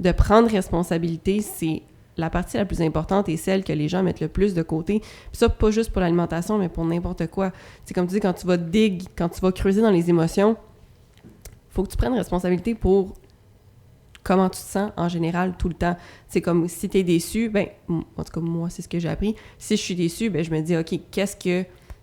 de prendre responsabilité, c'est... la partie la plus importante est celle que les gens mettent le plus de côté. Puis ça, pas juste pour l'alimentation, mais pour n'importe quoi. C'est comme tu dis, quand tu vas creuser dans les émotions, faut que tu prennes responsabilité pour comment tu te sens en général tout le temps. C'est comme si tu es déçu, ben en tout cas, moi, c'est ce que j'ai appris. Si je suis déçue, ben je me dis, OK,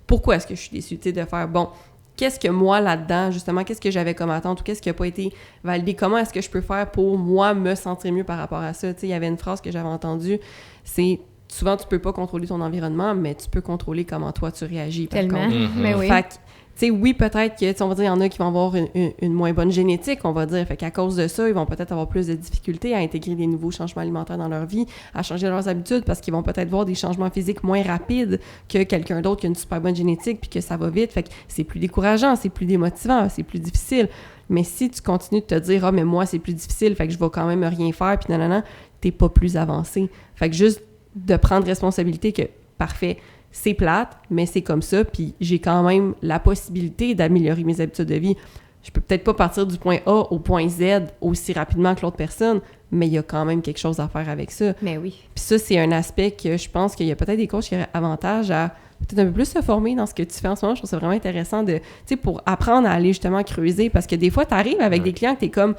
pourquoi est-ce que je suis déçue? Tu sais, de faire, bon, qu'est-ce que moi, là-dedans, justement, qu'est-ce que j'avais comme attente ou qu'est-ce qui n'a pas été validé? Comment est-ce que je peux faire pour, moi, me sentir mieux par rapport à ça? Tu sais, il y avait une phrase que j'avais entendue, c'est « Souvent, tu peux pas contrôler ton environnement, mais tu peux contrôler comment toi, tu réagis. » Tellement, mais oui. Fait que, tu sais, oui, peut-être que, on va dire, il y en a qui vont avoir une moins bonne génétique, on va dire. Fait qu'à cause de ça, ils vont peut-être avoir plus de difficultés à intégrer des nouveaux changements alimentaires dans leur vie, à changer leurs habitudes, parce qu'ils vont peut-être voir des changements physiques moins rapides que quelqu'un d'autre qui a une super bonne génétique, puis que ça va vite. Fait que c'est plus décourageant, c'est plus démotivant, c'est plus difficile. Mais si tu continues de te dire « Ah, mais moi, c'est plus difficile, fait que je vais quand même rien faire, puis nanana », t'es pas plus avancé. Fait que juste de prendre responsabilité que, parfait, c'est plate, mais c'est comme ça, puis j'ai quand même la possibilité d'améliorer mes habitudes de vie. Je peux peut-être pas partir du point A au point Z aussi rapidement que l'autre personne, mais il y a quand même quelque chose à faire avec ça. Mais oui. Puis ça, c'est un aspect que je pense qu'il y a peut-être des coachs qui auraient avantage à peut-être un peu plus se former dans ce que tu fais en ce moment. Je trouve ça vraiment intéressant de, tu sais, pour apprendre à aller justement creuser, parce que des fois, tu arrives avec des clients que t'es comme...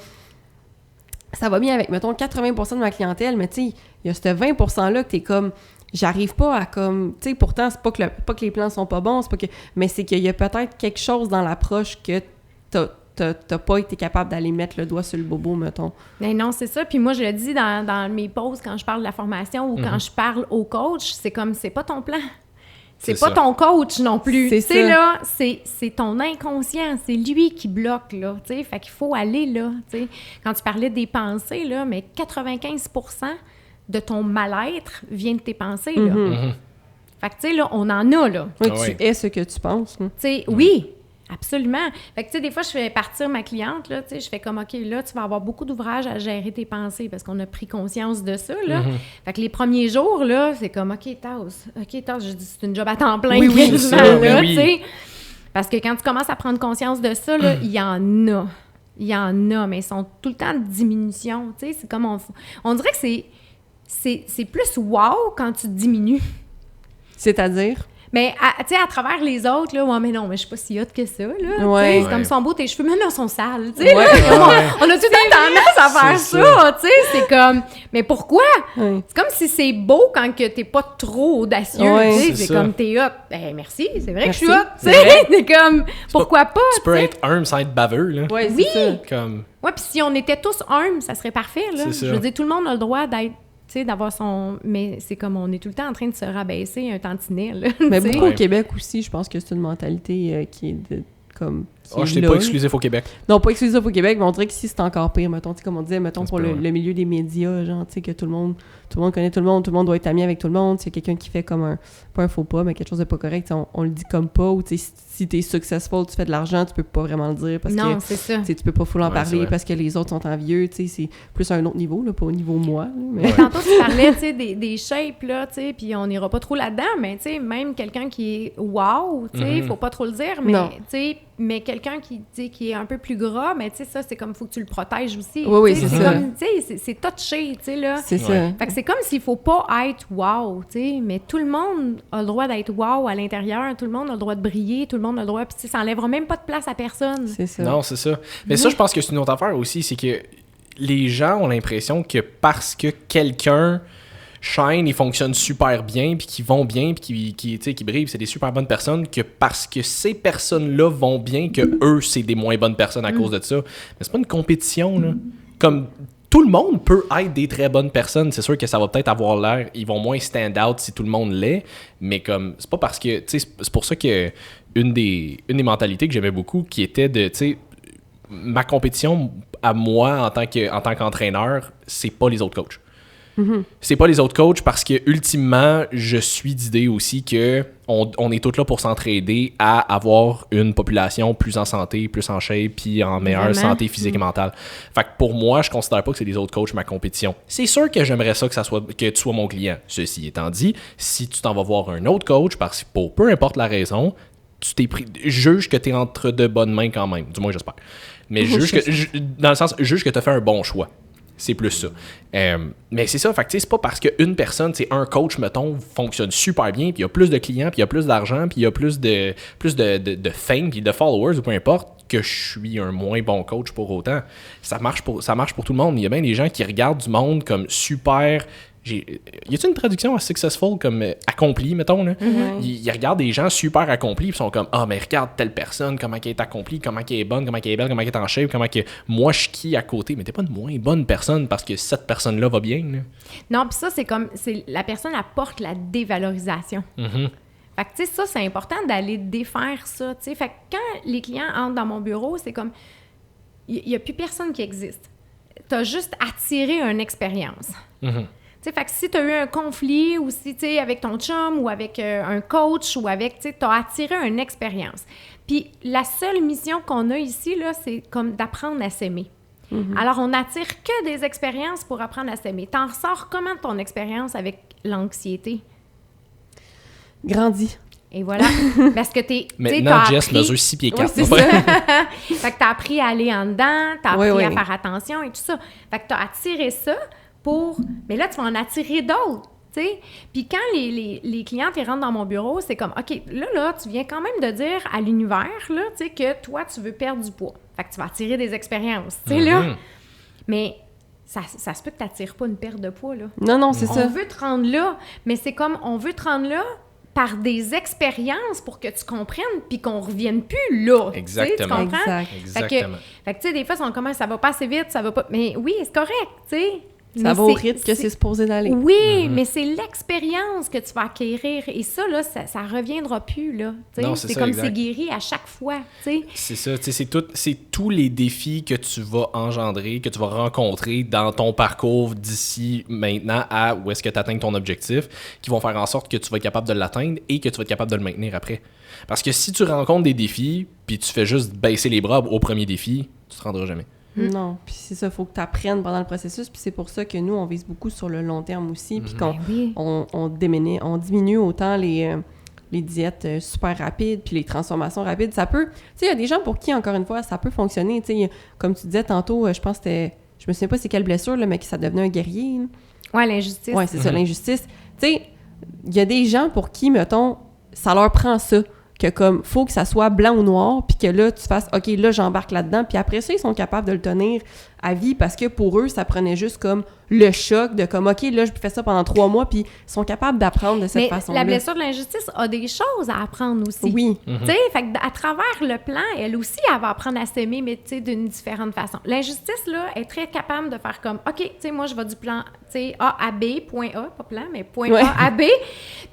Ça va bien avec, mettons, 80% de ma clientèle, mais tu sais, il y a ce 20%-là que t'es comme... J'arrive pas à comme... Tu sais, pourtant, c'est pas que les plans sont pas bons, c'est pas que... Mais c'est qu'il y a peut-être quelque chose dans l'approche que t'as pas été capable d'aller mettre le doigt sur le bobo, mettons. Mais non, c'est ça. Puis moi, je le dis dans mes pauses quand je parle de la formation ou quand je parle au coach, c'est comme, c'est pas ton plan. C'est pas ton coach non plus. Tu sais, là, c'est ton inconscient. C'est lui qui bloque, là. Tu sais, fait qu'il faut aller là. Tu sais, quand tu parlais des pensées, là, mais 95% de ton mal-être vient de tes pensées, là. Fait que, tu sais, là, on en a, là. Oui, tu es ce que tu penses. Tu sais, oui, absolument. Fait que, tu sais, des fois, je fais partir ma cliente, là, tu sais, je fais comme, OK, là, tu vas avoir beaucoup d'ouvrages à gérer tes pensées parce qu'on a pris conscience de ça, là. Fait que les premiers jours, là, c'est comme, OK, tasse, je dis, c'est une job à temps plein. Oui, c'est ça, là, tu sais. Parce que quand tu commences à prendre conscience de ça, là, il y en a. Il y en a, mais ils sont tout le temps en diminution, tu sais. C'est comme, on dirait que c'est plus wow quand tu diminues. C'est-à-dire? Mais, tu sais, à travers les autres, là, ouais, mais non, mais je suis pas si hot que ça, là. Ouais. C'est comme sont beaux tes cheveux, mais non, sont sales, tu sais. Ouais. On a tout le temps tendance à faire ça, tu sais. C'est comme, mais pourquoi? Ouais. C'est comme si c'est beau quand que t'es pas trop audacieux, Ouais. tu sais. C'est C'est ça. comme t'es hot. Ben, merci, c'est vrai Merci. que je suis hot, tu C'est sais. vrai. C'est comme, pourquoi pas, Tu peux tu sais. être humble sans être baveux, là. Ouais, Oui. c'est ça. Comme... Ouais, puis si on était tous humbles, ça serait parfait, là. C'est ça. Je veux dire, tout le monde a le droit d'être, tu sais, d'avoir son... Mais c'est comme, on est tout le temps en train de se rabaisser un tantinet, là. Mais tu sais. beaucoup Ouais. au Québec aussi, je pense que c'est une mentalité qui est comme... qui est je t'ai là. pas exclusif au Québec. Non, pas exclusif au Québec, mais on dirait qu'ici, c'est encore pire. Mettons, tu sais, comme on disait, mettons, C'est pour pas le vrai. milieu des médias, genre, tu sais, que tout le monde connaît tout le monde doit être ami avec tout le monde. S'il y a quelqu'un qui fait comme pas un faux pas, mais quelque chose de pas correct, on le dit comme pas, ou tu sais, si t'es successful, tu fais de l'argent, tu peux pas vraiment le dire parce Non, que... c'est ça. Tu sais, tu peux pas full en Ouais, c'est parler vrai. parce que les autres sont envieux, tu sais, c'est plus à un autre niveau, là, pas au niveau moi, là, mais... Mais tantôt, tu parlais, tu sais, des shapes, là, tu sais, puis on n'ira pas trop là-dedans, mais, tu sais, même quelqu'un qui est wow, tu sais, faut pas trop le dire, mais, Non. tu sais, mais quelqu'un qui, tu sais, qui est un peu plus gras, mais, tu sais, ça, c'est comme, faut que tu le protèges aussi. Oui, tu sais, c'est ça. comme, tu sais, c'est touché, tu sais, là. C'est ça. Ouais. Fait que c'est comme s'il faut pas être wow, tu sais, mais tout le monde a le droit d'être wow à l'intérieur, tout le monde a le droit de briller, tout le monde a le droit, puis tu sais, ça enlèvera même pas de place à personne. C'est ça. Non, c'est ça. Mais ça, je pense que c'est une autre affaire aussi, c'est que les gens ont l'impression que parce que quelqu'un shine et fonctionne super bien, puis qui vont bien, puis qui brillent, puis c'est des super bonnes personnes, que parce que ces personnes-là vont bien, que eux, c'est des moins bonnes personnes à cause de ça. Mais c'est pas une compétition, là. Comme... Tout le monde peut être des très bonnes personnes. C'est sûr que ça va peut-être avoir l'air... Ils vont moins stand out si tout le monde l'est. Mais comme... C'est pas parce que... Tu sais, c'est pour ça que une des mentalités que j'aimais beaucoup, qui était de... Tu sais, ma compétition à moi en tant qu'entraîneur, c'est pas les autres coachs. C'est pas les autres coachs parce que ultimement, je suis d'idée aussi que on est tous là pour s'entraider à avoir une population plus en santé, plus en shape, puis en meilleure Vraiment. santé physique et mentale. Fait que pour moi, je considère pas que c'est les autres coachs ma compétition. C'est sûr que j'aimerais ça que tu sois mon client. Ceci étant dit, si tu t'en vas voir un autre coach parce que pour peu importe la raison, tu t'es pris, juge que tu es entre de bonnes mains quand même, du moins j'espère. Mais dans le sens, juge que tu as fait un bon choix. C'est plus ça. Mais c'est ça, fait que tu sais, c'est pas parce qu'une personne, c'est un coach, mettons, fonctionne super bien, puis il y a plus de clients, puis il y a plus d'argent, puis il y a plus de fame, puis de followers, ou peu importe, que je suis un moins bon coach pour autant. Ça marche pour tout le monde. Il y a bien des gens qui regardent du monde comme super... Y a-t-il une traduction à successful comme accompli, mettons, là? Ouais. Ils regardent des gens super accomplis, puis sont comme, ah, mais regarde telle personne, comment elle est accomplie, comment elle est bonne, comment elle est belle, comment elle est en shape, comment que moi je qui à côté. Mais t'es pas une moins bonne personne parce que cette personne-là va bien, là. Non, puis ça, c'est comme... La personne apporte la dévalorisation. Mhm. Fait que, tu sais, ça, c'est important d'aller défaire ça, tu sais. Fait que quand les clients entrent dans mon bureau, c'est comme... Il n'y a plus personne qui existe. Tu as juste attiré une expérience. Mhm. Tu sais, fait que si tu as eu un conflit ou si, tu sais, avec ton chum ou avec un coach ou avec, tu sais, tu as attiré une expérience. Puis la seule mission qu'on a ici, là, c'est comme d'apprendre à s'aimer. Alors, on n'attire que des expériences pour apprendre à s'aimer. T'en ressors comment de ton expérience avec l'anxiété? Grandis. Et voilà. Parce que t'es... Maintenant, Jess mesure 6 pieds 4. Ouais, c'est ça. Fait que t'as appris à aller en dedans, t'as Oui, appris oui. à faire attention et tout ça. Fait que t'as attiré ça pour... Mais là, tu vas en attirer d'autres, tu sais. Puis quand les clients ils rentrent dans mon bureau, c'est comme, OK, là, tu viens quand même de dire à l'univers, là, tu sais, que toi, tu veux perdre du poids. Fait que tu vas attirer des expériences, tu sais, là. Mais ça se peut que t'attires pas une perte de poids, là. Non, c'est ça. On veut te rendre là, mais c'est comme, on veut te rendre là par des expériences pour que tu comprennes puis qu'on revienne plus là. Exactement. Tu sais, tu comprends? Exact. Exactement. Fait que, tu sais, des fois, on commence, ça va pas assez vite, ça va pas... Mais oui, c'est correct, tu sais. Ça va au rythme que c'est supposé d'aller. Oui, mais c'est l'expérience que tu vas acquérir. Et ça, là, ça reviendra plus, là. Tu sais, Non, c'est c'est ça, comme exact. c'est guéri à chaque fois, tu sais. C'est ça, tu sais, c'est tous les défis que tu vas engendrer, que tu vas rencontrer dans ton parcours d'ici maintenant à où est-ce que tu atteins ton objectif, qui vont faire en sorte que tu vas être capable de l'atteindre et que tu vas être capable de le maintenir après. Parce que si tu rencontres des défis, puis tu fais juste baisser les bras au premier défi, tu te rendras jamais. Non, puis c'est ça, il faut que tu apprennes pendant le processus, puis c'est pour ça que nous, on vise beaucoup sur le long terme aussi, puis qu'on Ben oui. on diminue autant les diètes super rapides, puis les transformations rapides. Ça peut... Tu sais, il y a des gens pour qui, encore une fois, ça peut fonctionner. Tu sais, comme tu disais tantôt, je pense que c'était... Je me souviens pas c'est quelle blessure, là, mais que ça devenait un guerrier. Là. Ouais, l'injustice. Ouais, c'est ça, l'injustice. Tu sais, il y a des gens pour qui, mettons, ça leur prend ça. Que comme, faut que ça soit blanc ou noir, puis que là, tu fasses, OK, là, j'embarque là-dedans. Puis après ça, ils sont capables de le tenir à vie parce que pour eux, ça prenait juste comme le choc de comme, OK, là, je fais ça pendant 3 mois, puis ils sont capables d'apprendre de cette façon-là. La blessure de l'injustice a des choses à apprendre aussi. Oui. Tu sais, fait qu'à travers le plan, elle aussi, elle va apprendre à s'aimer, mais tu sais, d'une différente façon. L'injustice, là, est très capable de faire comme, OK, tu sais, moi, je vais du plan, tu sais, A à B, point A, pas plan, mais point A à B.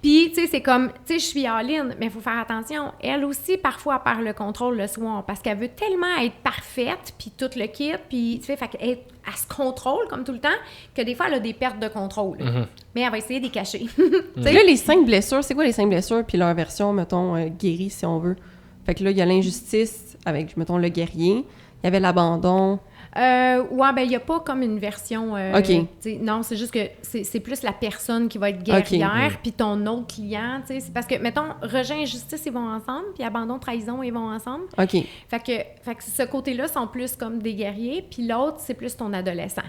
Puis, tu sais, c'est comme, tu sais, je suis all-in, mais il faut faire attention. Elle aussi, parfois, elle perd le contrôle le soir parce qu'elle veut tellement être parfaite, puis tout le kit, puis, tu sais, fait qu'elle se contrôle, comme tout le temps, que des fois, elle a des pertes de contrôle. Mais elle va essayer de les cacher. Là, les 5 blessures, c'est quoi les 5 blessures? Puis leur version, mettons, guérie, si on veut. Fait que là, il y a l'injustice avec, mettons, le guerrier. Il y avait l'abandon. Ouais, ben il n'y a pas comme une version... OK. Non, c'est juste que c'est plus la personne qui va être guerrière, puis ton autre client, tu sais. C'est parce que, mettons, rejet et injustice, ils vont ensemble, puis abandon, trahison, ils vont ensemble. OK. Fait que ce côté-là sont plus comme des guerriers, puis l'autre, c'est plus ton adolescent.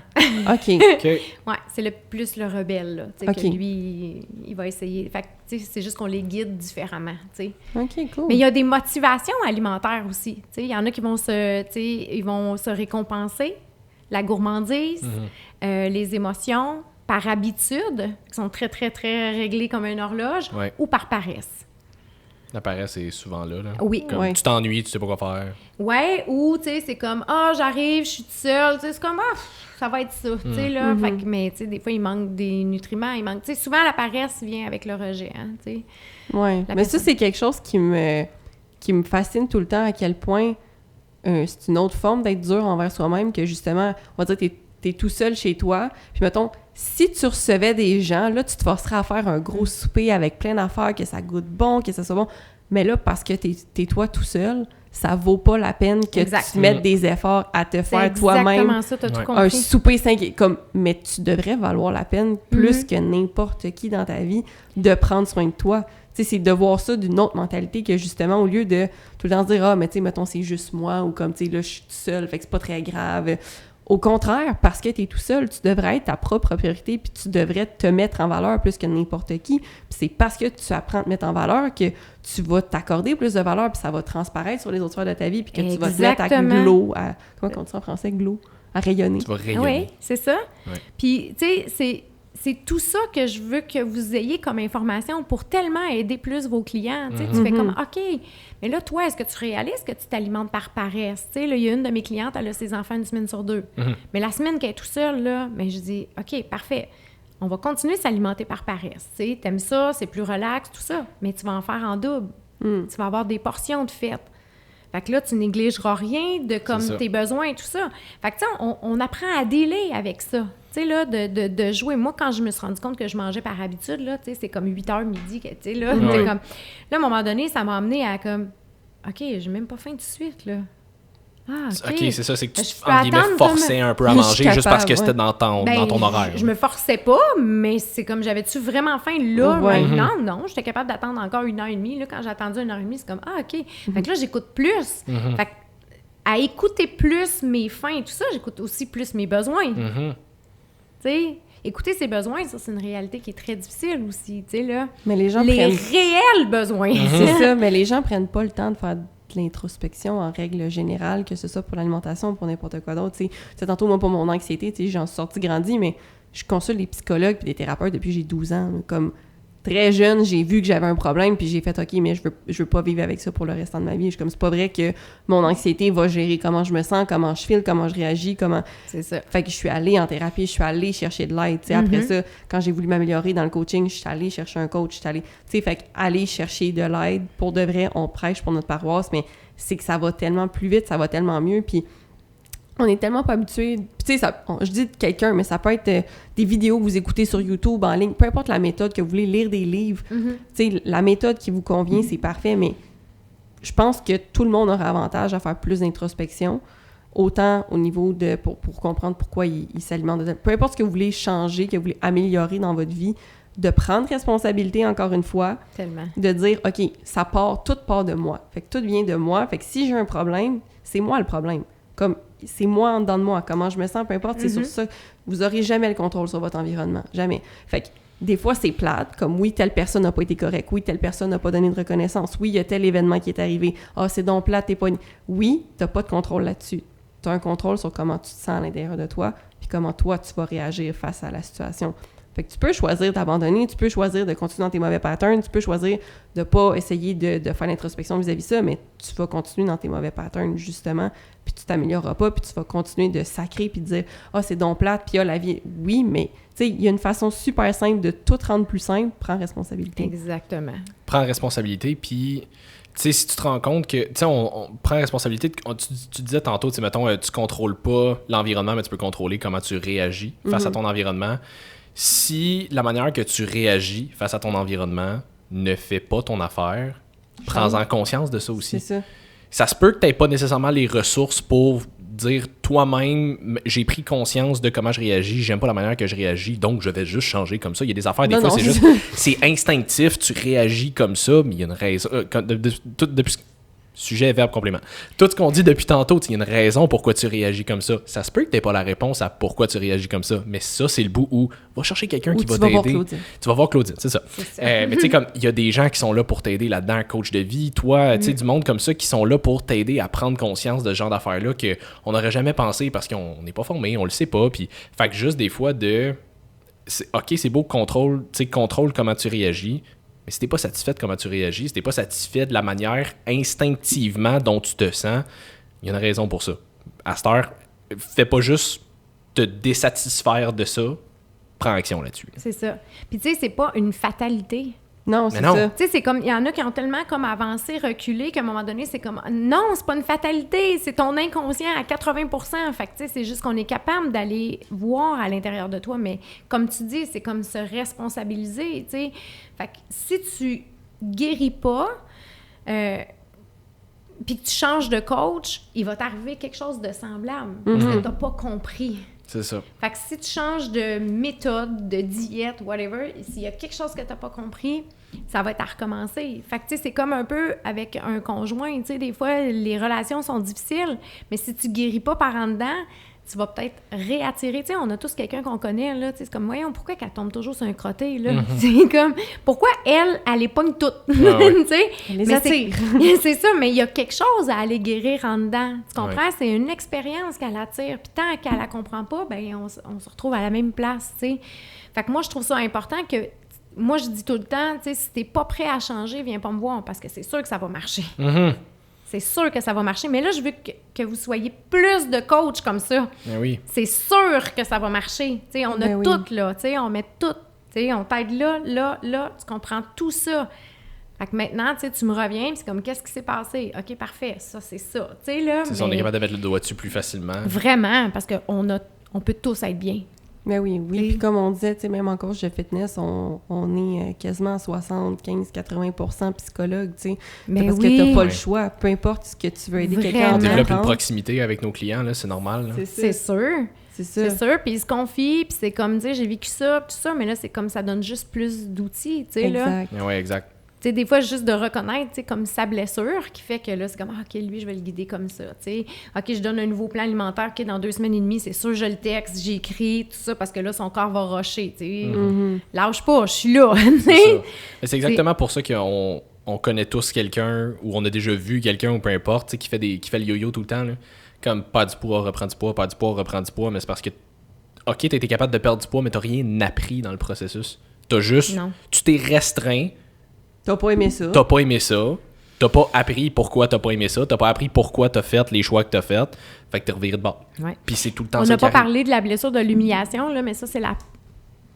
OK. Ouais, c'est plus le rebelle, là, tu sais, OK. que lui, il va essayer. Fait que, tu sais, c'est juste qu'on les guide différemment, tu sais. OK, cool. Mais il y a des motivations alimentaires aussi. Il y en a qui vont se récompenser, la gourmandise, les émotions, par habitude, qui sont très, très, très réglées comme une horloge, ou par paresse. La paresse est souvent là. Oui. Comme, tu t'ennuies, tu sais pas quoi faire. Ouais, ou, tu sais, c'est comme, j'arrive, je suis toute seule, tu sais, c'est comme, ça va être ça, tu sais, là. Fait que, mais, tu sais, des fois, il manque des nutriments, tu sais, souvent, la paresse vient avec le rejet, hein, tu sais. Ouais, mais ça, c'est quelque chose qui me fascine tout le temps, à quel point c'est une autre forme d'être dur envers soi-même, que justement, on va dire, t'es tout seul chez toi, puis mettons, si tu recevais des gens, là, tu te forcerais à faire un gros souper avec plein d'affaires, que ça goûte bon, que ça soit bon, mais là, parce que t'es toi tout seul, ça vaut pas la peine que tu mettes des efforts à te faire toi-même ça, t'as tout compris. un souper 5 comme mais tu devrais valoir la peine plus que n'importe qui dans ta vie de prendre soin de toi. Tu sais, c'est de voir ça d'une autre mentalité que justement au lieu de tout le temps se dire mais tu sais mettons c'est juste moi ou comme tu sais là je suis tout seul fait que c'est pas très grave. Au contraire, parce que tu es tout seul, tu devrais être ta propre priorité puis tu devrais te mettre en valeur plus que n'importe qui. Puis c'est parce que tu apprends à te mettre en valeur que tu vas t'accorder plus de valeur puis ça va transparaître sur les autres sphères de ta vie puis que tu vas te mettre à glow, comment on dit ça en français, glow, à rayonner. Tu vas rayonner. Oui, c'est ça. Ouais. Puis, tu sais, c'est tout ça que je veux que vous ayez comme information pour tellement aider plus vos clients. Tu sais, tu fais comme, OK, mais là, toi, est-ce que tu réalises que tu t'alimentes par paresse? Tu sais, là, il y a une de mes clientes, elle a ses enfants une semaine sur 2. Mais la semaine qu'elle est tout seule, là, mais je dis, OK, parfait. On va continuer de s'alimenter par paresse. Tu sais, t'aimes ça, c'est plus relax, tout ça. Mais tu vas en faire en double. Tu vas avoir des portions de fête. Fait que là, tu négligeras rien de comme tes besoins et tout ça. Fait que, tu sais, on apprend à dealer avec ça. Tu sais, là, de jouer. Moi, quand je me suis rendu compte que je mangeais par habitude, là, tu sais, c'est comme 8h midi, tu sais, là. Comme... Là, à un moment donné, ça m'a amené à comme, OK, j'ai même pas faim tout de suite, là. Ah, OK, c'est ça, c'est que tu te forçais un peu à manger juste parce que c'était dans ton horaire. Je me forçais pas, mais c'est comme, j'avais-tu vraiment faim là, maintenant? Non, j'étais capable d'attendre encore 1h30. Là, quand j'ai attendu 1h30, c'est comme, OK. Fait que là, j'écoute plus. Fait que, à écouter plus mes faims et tout ça, j'écoute aussi plus mes besoins. Tu sais, écouter ses besoins, ça, c'est une réalité qui est très difficile aussi, tu sais, là. Mais les gens réels besoins. C'est ça, mais les gens prennent pas le temps de faire de l'introspection en règle générale, que ce soit pour l'alimentation ou pour n'importe quoi d'autre. Tu sais, tantôt, moi, pour mon anxiété, tu sais, j'en suis sortie grandie, mais je consulte des psychologues et des thérapeutes depuis que j'ai 12 ans. Comme très jeune, j'ai vu que j'avais un problème, puis j'ai fait « OK, mais je veux pas vivre avec ça pour le restant de ma vie. » Je suis comme, c'est pas vrai que mon anxiété va gérer comment je me sens, comment je file, comment je réagis, comment... C'est ça. Fait que je suis allée en thérapie, je suis allée chercher de l'aide. Tu sais, après ça, quand j'ai voulu m'améliorer dans le coaching, je suis allée chercher un coach, je suis allée... Tu sais, fait que aller chercher de l'aide, pour de vrai, on prêche pour notre paroisse, mais c'est que ça va tellement plus vite, ça va tellement mieux, puis on est tellement pas habitué. Tu sais, je dis de quelqu'un, mais ça peut être des vidéos que vous écoutez sur YouTube, en ligne, peu importe la méthode que vous voulez, lire des livres. Tu sais, la méthode qui vous convient, c'est parfait, mais je pense que tout le monde aura avantage à faire plus d'introspection, autant au niveau de... pour comprendre pourquoi il s'alimente. Peu importe ce que vous voulez changer, que vous voulez améliorer dans votre vie, de prendre responsabilité, encore une fois. Tellement. De dire, OK, tout part de moi. Fait que tout vient de moi. Fait que si j'ai un problème, c'est moi le problème. Comme, c'est moi en dedans de moi. Comment je me sens, peu importe, c'est sur ça. Vous n'aurez jamais le contrôle sur votre environnement. Jamais. Fait que des fois, c'est plate, comme oui, telle personne n'a pas été correcte, oui, telle personne n'a pas donné de reconnaissance, oui, il y a tel événement qui est arrivé, c'est donc plate, t'es pas... Oui, t'as pas de contrôle là-dessus. T'as un contrôle sur comment tu te sens à l'intérieur de toi, puis comment toi, tu vas réagir face à la situation. Fait que tu peux choisir d'abandonner, tu peux choisir de continuer dans tes mauvais patterns, tu peux choisir de pas essayer de faire l'introspection vis-à-vis de ça, mais tu vas continuer dans tes mauvais patterns, justement, puis tu t'amélioreras pas, puis tu vas continuer de sacrer, puis de dire « c'est donc plate, puis la vie... » Oui, mais, tu sais, il y a une façon super simple de tout rendre plus simple, prends responsabilité. Exactement. Prends responsabilité, puis... Tu sais, si tu te rends compte que, tu sais, on prend responsabilité, tu disais tantôt, tu sais, mettons, tu contrôles pas l'environnement, mais tu peux contrôler comment tu réagis face à ton environnement. Si la manière que tu réagis face à ton environnement ne fait pas ton affaire, prends-en conscience de ça aussi. C'est ça. Ça se peut que tu n'aies pas nécessairement les ressources pour dire toi-même, j'ai pris conscience de comment je réagis, j'aime pas la manière que je réagis, donc je vais juste changer comme ça. Il y a des affaires, des fois, c'est juste, c'est instinctif, tu réagis comme ça, mais il y a une raison. Depuis sujet, verbe, complément. Tout ce qu'on dit depuis tantôt, il y a une raison pourquoi tu réagis comme ça. Ça se peut que tu n'aies pas la réponse à pourquoi tu réagis comme ça, mais ça, c'est le bout où va chercher quelqu'un qui va t'aider. Tu vas voir Claudine, c'est ça. Mais tu sais, comme il y a des gens qui sont là pour t'aider là-dedans, coach de vie, toi, tu sais, du monde comme ça qui sont là pour t'aider à prendre conscience de ce genre d'affaires-là qu'on n'aurait jamais pensé parce qu'on n'est pas formé, on le sait pas. Puis, fait que juste des fois OK, c'est beau, contrôle comment tu réagis. Mais si t'es pas satisfait de comment tu réagis, si t'es pas satisfait de la manière instinctivement dont tu te sens, il y a une raison pour ça. À cette heure, fais pas juste te désatisfaire de ça, prends action là-dessus. C'est ça. Puis tu sais, c'est pas une fatalité. Non, c'est ça. Tu sais, c'est comme, il y en a qui ont tellement comme avancé, reculé, qu'à un moment donné, c'est comme, non, c'est pas une fatalité, c'est ton inconscient à 80%. Fait que, tu sais, c'est juste qu'on est capable d'aller voir à l'intérieur de toi, mais comme tu dis, c'est comme se responsabiliser, tu sais. Fait que si tu guéris pas, puis que tu changes de coach, il va t'arriver quelque chose de semblable, parce que t'as pas compris. C'est ça. Fait que si tu changes de méthode, de diète, whatever, s'il y a quelque chose que tu n'as pas compris, ça va être à recommencer. Fait que, tu sais, c'est comme un peu avec un conjoint, tu sais, des fois, les relations sont difficiles, mais si tu guéris pas par en dedans, tu vas peut-être réattirer. Tu sais, on a tous quelqu'un qu'on connaît, là, tu sais, c'est comme, voyons, pourquoi qu'elle tombe toujours sur un crotté, là? C'est comme, pourquoi elle les pogne toutes? Tu sais? Elle les attire. C'est ça, mais il y a quelque chose à aller guérir en dedans. Tu comprends? Ouais. C'est une expérience qu'elle attire. Puis tant qu'elle la comprend pas, ben on se retrouve à la même place, tu sais. Fait que moi, je trouve ça important que... Moi, je dis tout le temps, tu sais, si t'es pas prêt à changer, viens pas me voir, parce que c'est sûr que ça va marcher. C'est sûr que ça va marcher. Mais là, je veux que vous soyez plus de coachs comme ça. Ben oui. C'est sûr que ça va marcher. T'sais, on a tout, là. On met tout. On t'aide là. Tu comprends tout ça. Fait que maintenant, tu me reviens, puis c'est comme, qu'est-ce qui s'est passé? OK, parfait. Ça, c'est ça. Là, c'est ça, on est capable de mettre le doigt dessus plus facilement. Vraiment, parce qu'on peut tous être bien. Mais oui. Puis comme on disait, même en coach de fitness, on est quasiment à 75-80% psychologue, tu sais. Parce que t'as pas le choix. Peu importe ce que tu veux aider quelqu'un à on développe une proximité avec nos clients, là, c'est normal. Là. C'est sûr. C'est sûr, puis ils se confient, puis c'est comme, tu sais, j'ai vécu ça, tout ça, mais là, c'est comme ça donne juste plus d'outils, tu sais, là. Exact. Oui, exact. Tu sais, des fois, juste de reconnaître, tu sais, comme sa blessure qui fait que là, c'est comme, OK, lui, je vais le guider comme ça, tu sais. OK, je donne un nouveau plan alimentaire, OK, dans 2 semaines et demie, c'est sûr, je le texte, j'écris, tout ça, parce que là, son corps va rusher, tu sais. Lâche pas, je suis là, tu sais. C'est exactement pour ça qu'on connaît tous quelqu'un, ou on a déjà vu quelqu'un, ou peu importe, tu sais, qui fait le yo-yo tout le temps, là. Comme, perd du poids, reprend du poids, perd du poids, reprend du poids, mais c'est parce que, OK, t'as été capable de perdre du poids, mais t'as rien appris dans le processus. T'as juste... Non. Tu t'es restreint. T'as pas aimé ça. T'as pas appris pourquoi t'as pas aimé ça. T'as pas appris pourquoi t'as fait les choix que t'as fait. Fait que t'es reviré de bord. Ouais. Puis c'est tout le temps on ça n'a pas qui arrive. parlé de la blessure de l'humiliation, là, mais ça, c'est la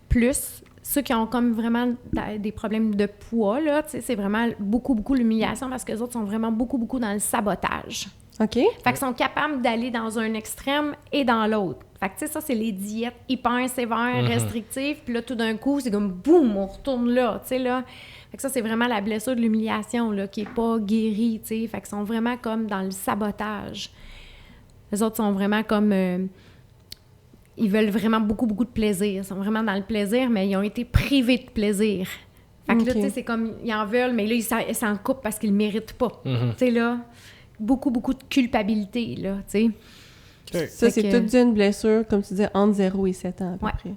plus... Ceux qui ont comme vraiment des problèmes de poids, là, c'est vraiment beaucoup l'humiliation parce que les autres sont vraiment beaucoup dans le sabotage. OK. Fait qu'ils sont capables d'aller dans un extrême et dans l'autre. Fait que, tu sais, ça, c'est les diètes hyper sévères, restrictives. Puis là, tout d'un coup, c'est comme boum, on retourne là, tu sais, là. Fait que ça, c'est vraiment la blessure de l'humiliation, là, qui est pas guérie, tu sais. Fait qu'ils sont vraiment comme dans le sabotage. Les autres sont vraiment comme... ils veulent vraiment beaucoup de plaisir. Ils sont vraiment dans le plaisir, mais ils ont été privés de plaisir. Fait que là, tu sais, c'est comme... Ils en veulent, mais là, ils s'en coupent parce qu'ils le méritent pas. Tu sais, là... Beaucoup de culpabilité, là, tu sais. Ça, c'est tout d'une blessure, comme tu disais, entre 0 et 7 ans, à peu près.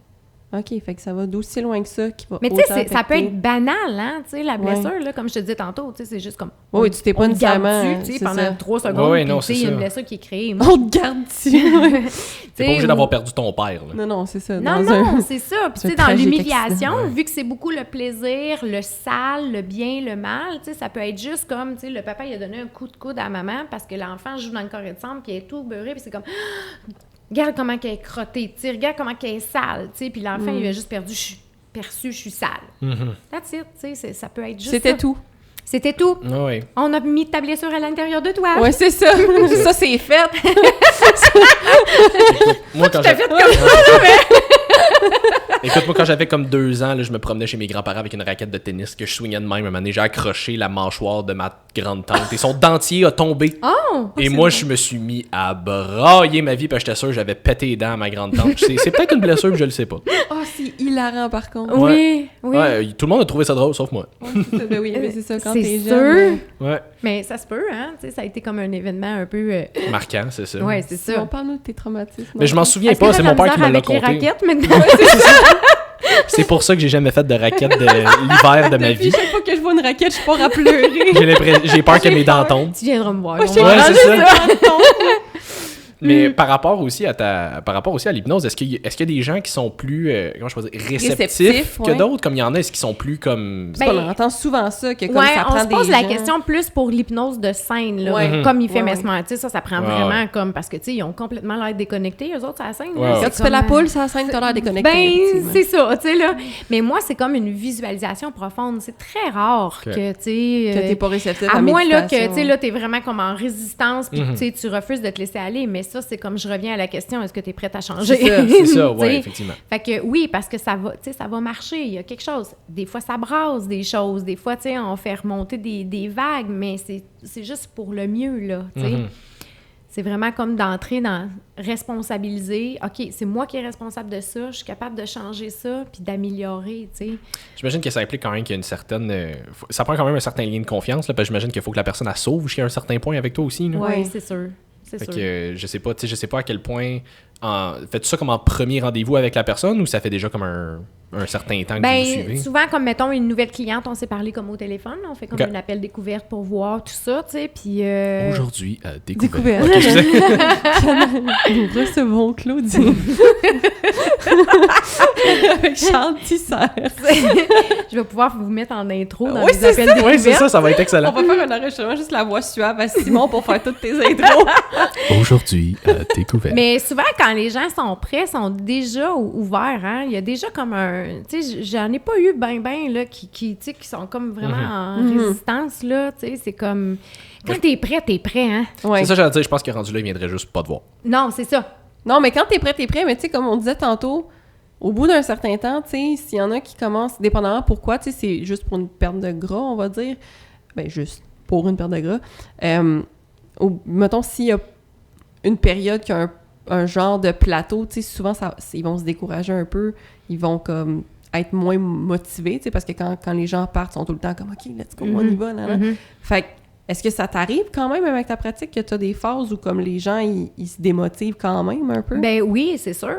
OK, fait que ça va d'aussi loin que ça qui va Mais tu autant sais, ça peut affecter. être banal, hein, tu sais, la blessure, là, comme je te disais tantôt, tu sais, c'est juste comme... Oui, tu t'es pas on le garde nécessairement... dessus, tu sais, c'est pendant ça. 3 secondes, Ouais, puis non, tu sais, c'est il y a une ça. blessure qui est créée. On te garde dessus! T'es pas obligé d'avoir perdu ton père, là. Non, c'est ça. Non, dans un- c'est ça. Puis, un tu sais, dans tragique l'humiliation, accident. vu que c'est beaucoup le plaisir, le sale, le bien, le mal, tu sais, ça peut être juste comme, tu sais, le papa, il a donné un coup de coude à maman parce que l'enfant joue dans le corps de chambre, puis il est tout beurré, puis c'est comme, regarde comment qu'elle est crottée, tu sais, regarde comment qu'elle est sale, tu sais, puis l'enfant, il a juste perçu, je suis sale. That's it, tu sais, ça peut être juste C'était ça. tout. C'était tout. Ouais. On a mis ta blessure à l'intérieur de toi. Ouais, c'est ça. Ça, c'est fait. Moi, quand T'as j'ai- fait comme ça, Écoute, moi, quand j'avais comme 2 ans, là, je me promenais chez mes grands-parents avec une raquette de tennis que je swingais de même. Un moment donné, j'ai accroché la mâchoire de ma grande-tante et son dentier a tombé. Oh! Et moi, je me suis mis à brailler ma vie parce que j'étais sûr que j'avais pété les dents à ma grande-tante. C'est peut-être une blessure, je le sais pas. Oh, c'est hilarant, par contre. Oui, oui. Ouais, tout le monde a trouvé ça drôle, sauf moi. Ouais, c'est ça. Ben oui, mais c'est ça, quand C'est t'es sûr. jeune. Ouais. Mais ça se peut, hein? Tu sais, ça a été comme un événement un peu... Marquant, c'est ça. Ouais, c'est On ça. parle-nous de tes traumatismes. Mais je m'en souviens Est-ce que pas, t'as c'est de la mon père qui me misère l'a avec les conté. raquettes maintenant? C'est pour ça que j'ai jamais fait de raquette de l'hiver de ma Depuis vie. chaque fois que je vois une raquette, je pars à pleurer. J'ai peur que mes dents tombent. Tu viendras me voir. Moi, on j'ai va- Ouais, c'est ça. ça. Mais par rapport aussi à l'hypnose, est-ce qu'il y a des gens qui sont plus comment je peux dire réceptifs Réceptifs, que ouais. d'autres, comme il y en a, est-ce qu'ils sont plus comme Ben, On entend souvent ça, que comme Ouais, ça on prend se pose des la gens. question plus pour l'hypnose de scène, là, Ouais. comme il fait Ouais, Mesmer. Tu sais, ça prend Ouais, vraiment ouais. comme... Parce que, tu sais, ils ont complètement l'air déconnectés, eux autres, à la scène. Ouais, là. ouais. C'est Quand tu fais la comme, poule, ça scène, t'as l'air déconnecté. Ben, effectivement. c'est ça, tu sais, là. Mais moi, c'est comme une visualisation profonde. C'est très rare Ok. Que que, tu sais... t'es pas réceptif à à moins là, que méditation. tu sais, là, t'es vraiment comme en résistance, puis tu sais, tu refuses de te laisser aller. Mais ça, c'est comme je reviens à la question, est-ce que t'es prête à changer? C'est ça, c'est ça, Tu ouais, sais. effectivement. Fait que oui, parce que ça va, tu sais, ça va marcher. Il y a quelque chose. Des fois, ça brasse des choses. Des fois, tu sais, on fait remonter des vagues, mais c'est juste pour le mieux, là, tu sais. C'est vraiment comme d'entrer dans responsabiliser. OK, c'est moi qui est responsable de ça. Je suis capable de changer ça puis d'améliorer, tu sais. J'imagine que ça implique quand même qu'il y a une certaine ça prend quand même un certain lien de confiance là, parce que j'imagine qu'il faut que la personne elle sauve jusqu'à un certain point avec toi aussi là. Oui, Ouais. c'est sûr. C'est Fait sûr. que je sais pas à quel point fais-tu ça comme en premier rendez-vous avec la personne ou ça fait déjà comme un certain temps que vous vous Ben, suivez? souvent, comme mettons une nouvelle cliente, on s'est parlé comme au téléphone, là, on fait comme Ok. un appel découverte pour voir tout ça, tu sais, puis... Aujourd'hui, Découverte. Ok, je sais. Nous recevons Claudine. Avec Charles Tisser. je vais pouvoir vous mettre en intro dans Oui, les c'est appels ça. Ouais, c'est découvertes. ça va être On excellent. va faire un enregistrement, juste la voix suave à Simon pour faire toutes tes intros. Aujourd'hui, découverte. Mais souvent, quand les gens sont prêts, sont déjà ouverts, hein, il y a déjà comme un... Tu sais, j'en ai pas eu ben là, qui tu sais, qui sont comme vraiment en résistance, là, tu sais, c'est comme... Quand t'es prêt, hein? Ouais. C'est ça, j'allais dire, je pense que rendu là, il viendrait juste pas te voir. Non, c'est ça. Non, mais quand t'es prêt, mais tu sais, comme on disait tantôt, au bout d'un certain temps, tu sais, s'il y en a qui commencent, dépendamment pourquoi, tu sais, c'est juste pour une perte de gras, on va dire, ben juste pour une perte de gras, mettons, s'il y a une période qui a un genre de plateau, tu sais, souvent, ils vont se décourager un peu, ils vont comme être moins motivés, tu sais, parce que quand les gens partent, ils sont tout le temps comme « OK, let's go, on y va, nan, nan. Fait que, est-ce que ça t'arrive quand même avec ta pratique que tu as des phases où comme les gens, ils se démotivent quand même un peu? Ben oui, c'est sûr,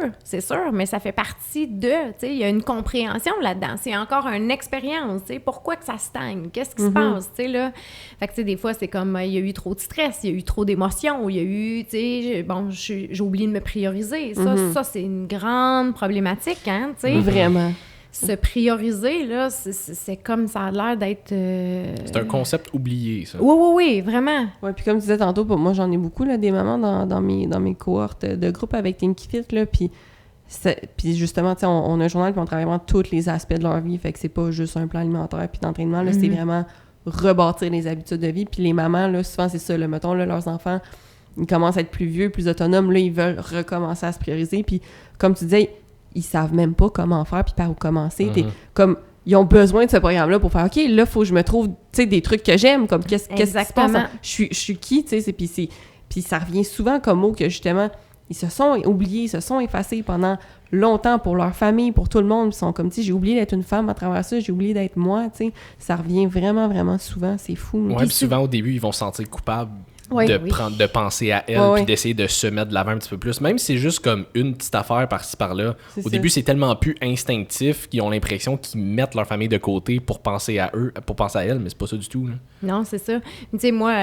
mais ça fait partie de, tu sais, il y a une compréhension là-dedans, c'est encore une expérience, tu sais, pourquoi que ça stagne, qu'est-ce qui se passe, tu sais, là, fait que, tu sais, des fois, c'est comme, il y a eu trop de stress, il y a eu trop d'émotions, il y a eu, tu sais, bon, j'ai oublié de me prioriser, ça, c'est une grande problématique, hein, tu sais. Vraiment. Se prioriser, là, c'est comme ça a l'air d'être... C'est un concept oublié, ça. Oui, vraiment. Ouais, puis comme tu disais tantôt, moi j'en ai beaucoup là, des mamans dans mes cohortes de groupe avec Tinky Fit, là, puis justement, tu sais, on a un journal puis on travaille vraiment tous les aspects de leur vie, fait que c'est pas juste un plan alimentaire puis d'entraînement, là, c'est vraiment rebâtir les habitudes de vie, puis les mamans, là, souvent c'est ça, là, mettons, là, leurs enfants, ils commencent à être plus vieux, plus autonomes, là, ils veulent recommencer à se prioriser, puis comme tu disais, ils savent même pas comment faire puis par où commencer. Comme, ils ont besoin de ce programme-là pour faire « OK, là, il faut que je me trouve, tu sais, des trucs que j'aime, comme qu'est-ce qui se passe? Exactement. Je suis qui? » Tu sais, puis ça revient souvent comme mot que, justement, ils se sont oubliés, ils se sont effacés pendant longtemps pour leur famille, pour tout le monde. Ils sont comme, tu sais, j'ai oublié d'être une femme à travers ça, j'ai oublié d'être moi, tu sais. Ça revient vraiment, vraiment souvent. C'est fou. Ouais, puis souvent, au début, ils vont se sentir coupables Oui. de penser à elle puis d'essayer de se mettre de l'avant un petit peu plus. Même si c'est juste comme une petite affaire par-ci par-là. Au début, c'est tellement plus instinctif qu'ils ont l'impression qu'ils mettent leur famille de côté pour penser à eux, pour penser à elle, mais c'est pas ça du tout. Là. Non, c'est ça. Tu sais, moi,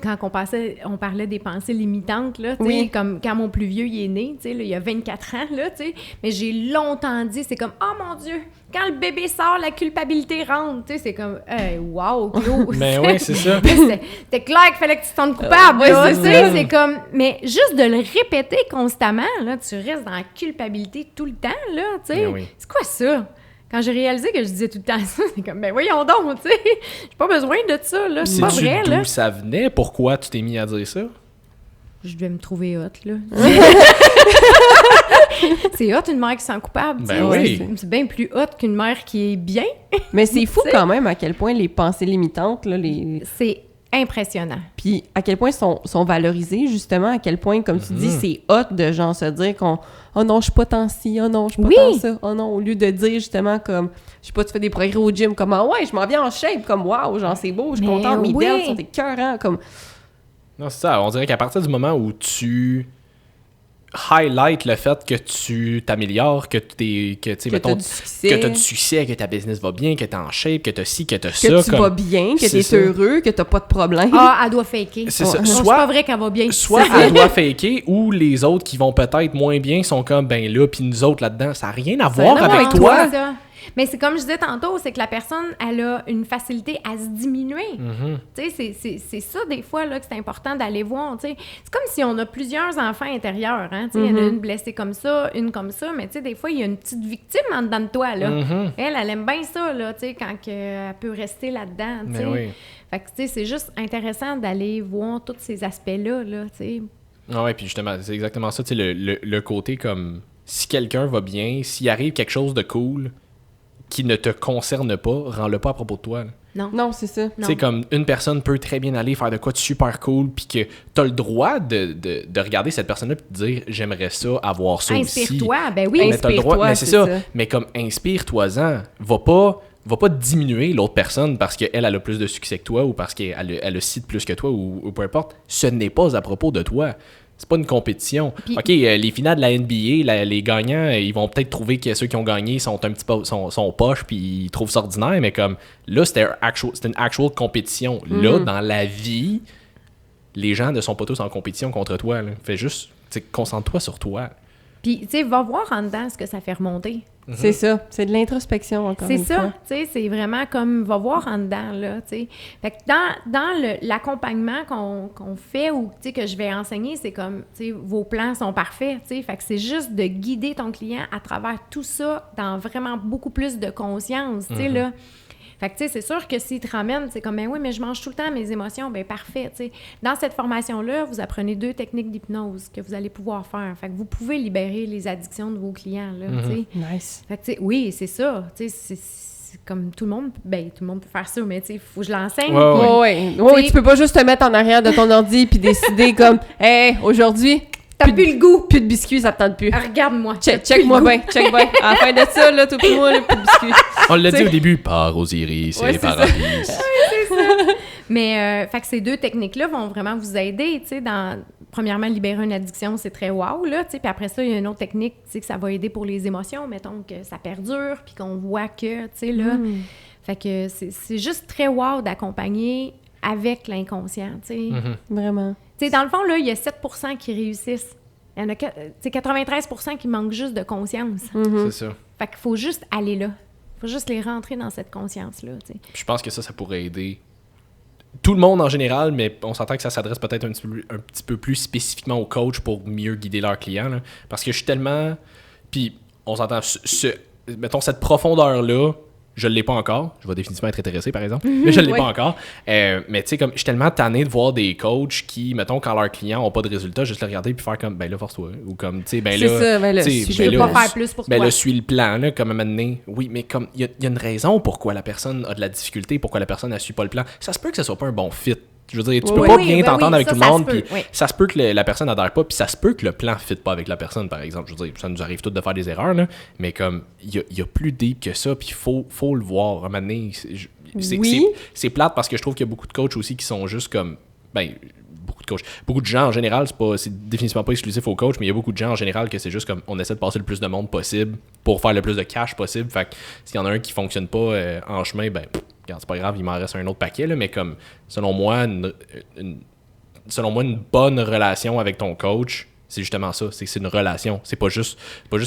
quand on parlait des pensées limitantes, là, tu sais, comme quand mon plus vieux, il est né, tu sais, il y a 24 ans, là, tu sais, mais j'ai longtemps dit, c'est comme, oh mon Dieu, quand le bébé sort, la culpabilité rentre, tu sais, c'est comme, hey, wow, Claude. Mais oui, c'est ça. C'était clair qu'il fallait que tu te sentes coupable, là, tu sais, c'est comme, mais juste de le répéter constamment, là, tu restes dans la culpabilité tout le temps, là, tu sais. C'est quoi ça? Quand j'ai réalisé que je disais tout le temps ça, c'est comme, ben voyons donc, tu sais, j'ai pas besoin de ça, là, c'est pas vrai, là. D'où ça venait? Pourquoi tu t'es mis à dire ça? Je devais me trouver hot, là. C'est hot, une mère qui se sent coupable. Ben oui. C'est bien plus hot qu'une mère qui est bien. Mais c'est fou quand même à quel point les pensées limitantes, là, c'est impressionnant. Puis à quel point sont valorisées, justement, à quel point, comme tu dis, c'est hot de genre se dire qu'on « Oh non, je suis pas tant ci, oh non, je suis pas tant ça, oh non », au lieu de dire justement comme, je sais pas, tu fais des progrès au gym, comme « Ah ouais, je m'en viens en shape », comme « Wow, genre c'est beau, je suis contente, mes delts sont écœurants », comme... Non, c'est ça, on dirait qu'à partir du moment où tu highlight le fait que tu t'améliores, que tu as du succès, que ta business va bien, que tu es en shape, que tu as ci, que tu as ça. Que tu vas bien, que tu es heureux, que tu n'as pas de problème. Ah, elle doit faker. C'est ça. C'est pas vrai qu'elle va bien. Soit elle doit faker, ou les autres qui vont peut-être moins bien sont comme, ben là, puis nous autres là-dedans, ça n'a rien à voir avec toi. Ça. Mais c'est comme je disais tantôt, c'est que la personne, elle a une facilité à se diminuer. Tu sais, c'est ça, des fois, là, que c'est important d'aller voir, tu sais. C'est comme si on a plusieurs enfants intérieurs, hein, tu sais. Il y en a une blessée comme ça, une comme ça, mais tu sais, des fois, il y a une petite victime en dedans de toi, là. Elle aime bien ça, là, tu sais, quand elle peut rester là-dedans, tu sais. Oui. Fait que, tu sais, c'est juste intéressant d'aller voir tous ces aspects-là, là, tu sais. Ah ouais, puis justement, c'est exactement ça, tu sais, le côté comme, si quelqu'un va bien, s'il arrive quelque chose de cool qui ne te concerne pas, rends-le pas à propos de toi. Là. Non, c'est ça. Tu sais, comme une personne peut très bien aller faire de quoi de super cool, puis que t'as le droit de regarder cette personne-là et de dire « j'aimerais ça, avoir ça aussi ». Inspire-toi, ben oui. Mais t'as le droit, mais c'est ça. Mais comme inspire-toi-en, va pas diminuer l'autre personne parce qu'elle a plus de succès que toi ou parce qu'elle a ci de plus que toi ou peu importe. Ce n'est pas à propos de toi. C'est pas une compétition. Puis, OK, les finales de la NBA, les gagnants, ils vont peut-être trouver que ceux qui ont gagné sont un petit peu sont poches puis ils trouvent ça ordinaire, mais comme là, c'était une actual compétition. Là, dans la vie, les gens ne sont pas tous en compétition contre toi. Là. Fais juste, concentre-toi sur toi. Puis, tu sais, va voir en dedans ce que ça fait remonter. C'est ça. C'est de l'introspection, encore une fois. C'est ça. Tu sais, c'est vraiment comme, va voir en dedans, là, tu sais. Fait que dans l'accompagnement qu'on fait ou, tu sais, que je vais enseigner, c'est comme, tu sais, vos plans sont parfaits, tu sais. Fait que c'est juste de guider ton client à travers tout ça dans vraiment beaucoup plus de conscience, tu sais, là. Fait que, tu sais, c'est sûr que s'il te ramène, c'est comme, ben oui, mais je mange tout le temps mes émotions, ben parfait, tu sais. Dans cette formation-là, vous apprenez 2 techniques d'hypnose que vous allez pouvoir faire. Fait que vous pouvez libérer les addictions de vos clients, là, tu sais. Nice. Fait que, tu sais, oui, c'est ça, tu sais, c'est comme tout le monde peut faire ça, mais tu sais, il faut que je l'enseigne. Oui, tu peux pas juste te mettre en arrière de ton ordi puis décider comme, hey, aujourd'hui... T'as plus le goût. Plus de biscuits, ça te tente plus. Regarde-moi. Check-moi bien, check bien. À la fin de ça, là, tout pour moi, plus de biscuits. On l'a dit au début, par Osiris et par Abyss. Oui, c'est ça. Mais, fait que ces 2 techniques-là vont vraiment vous aider, tu sais, premièrement, libérer une addiction, c'est très wow, là, tu sais, puis après ça, il y a une autre technique, tu sais, que ça va aider pour les émotions, mettons que ça perdure, puis qu'on voit que, tu sais, là, fait que c'est juste très wow d'accompagner avec l'inconscient, tu sais. Vraiment. Tu sais, dans le fond, là, il y a 7% qui réussissent. Il y en a 93% qui manquent juste de conscience. C'est ça. Fait qu'il faut juste aller là. Il faut juste les rentrer dans cette conscience-là, tu sais. Je pense que ça pourrait aider tout le monde en général, mais on s'entend que ça s'adresse peut-être un petit peu plus spécifiquement aux coachs pour mieux guider leurs clients. Là. Parce que je suis tellement... Puis, on s'entend... Mettons, cette profondeur-là, je ne l'ai pas encore. Je vais définitivement être intéressé, par exemple. Mais je ne l'ai pas encore. Mais tu sais, comme je suis tellement tanné de voir des coachs qui, mettons, quand leurs clients n'ont pas de résultats, juste le regarder puis faire comme, ben là, force-toi. Ou comme, tu sais, ben là... C'est ça, ben là, je peux pas faire plus pour toi. Ben là, suis le plan, là, comme à un moment donné. Oui, mais comme, il y a une raison pourquoi la personne a de la difficulté, pourquoi la personne ne suit pas le plan. Ça se peut que ce soit pas un bon fit. Je veux dire, tu peux pas bien t'entendre avec tout le monde, puis ça se peut que la personne n'adhère pas, puis ça se peut que le plan ne fit pas avec la personne, par exemple. Je veux dire, ça nous arrive tous de faire des erreurs, là, mais comme, il y a plus deep que ça, puis il faut le voir. À un moment donné, c'est plate parce que je trouve qu'il y a beaucoup de coachs aussi qui sont juste comme, ben, beaucoup de coach. Beaucoup de gens, en général, c'est définitivement pas exclusif aux coachs, mais il y a beaucoup de gens, en général, que c'est juste comme on essaie de passer le plus de monde possible pour faire le plus de cash possible. Fait que s'il y en a un qui fonctionne pas en chemin, ben, regarde, c'est pas grave, il m'en reste un autre paquet, là, mais comme, selon moi, une bonne relation avec ton coach, c'est justement ça, c'est une relation. C'est pas juste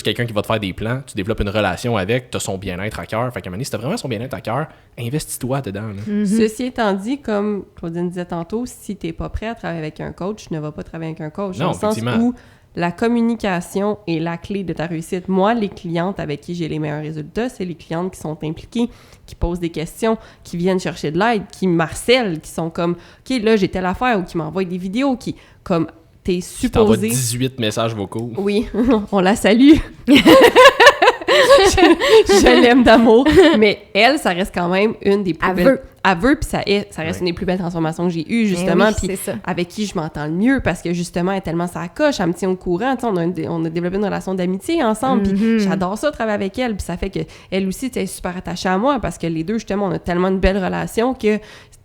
quelqu'un qui va te faire des plans, tu développes une relation avec, tu as son bien-être à cœur. Fait qu'à un moment donné, si tu as vraiment son bien-être à cœur, investis-toi dedans. Là. Mm-hmm. Ceci étant dit, comme Claudine disait tantôt, si tu n'es pas prêt à travailler avec un coach, ne va pas travailler avec un coach. Non, dans le sens où la communication est la clé de ta réussite. Moi, les clientes avec qui j'ai les meilleurs résultats, c'est les clientes qui sont impliquées, qui posent des questions, qui viennent chercher de l'aide, qui m'harcèlent, qui sont comme « OK, là, j'ai telle affaire » ou qui m'envoient des vidéos, qui, comme, t'es supposé... Qui t'envoie 18 messages vocaux. Oui, on la salue. je l'aime d'amour. Mais elle, ça reste quand même une des plus belles... Elle veut, puis ça reste une des plus belles transformations que j'ai eues, justement. Puis avec qui je m'entends le mieux, parce que justement, elle est tellement sa coche, elle me tient au courant. On a développé une relation d'amitié ensemble, puis j'adore ça, travailler avec elle. Puis ça fait qu'elle aussi, elle est super attachée à moi, parce que les deux, justement, on a tellement une belle relation que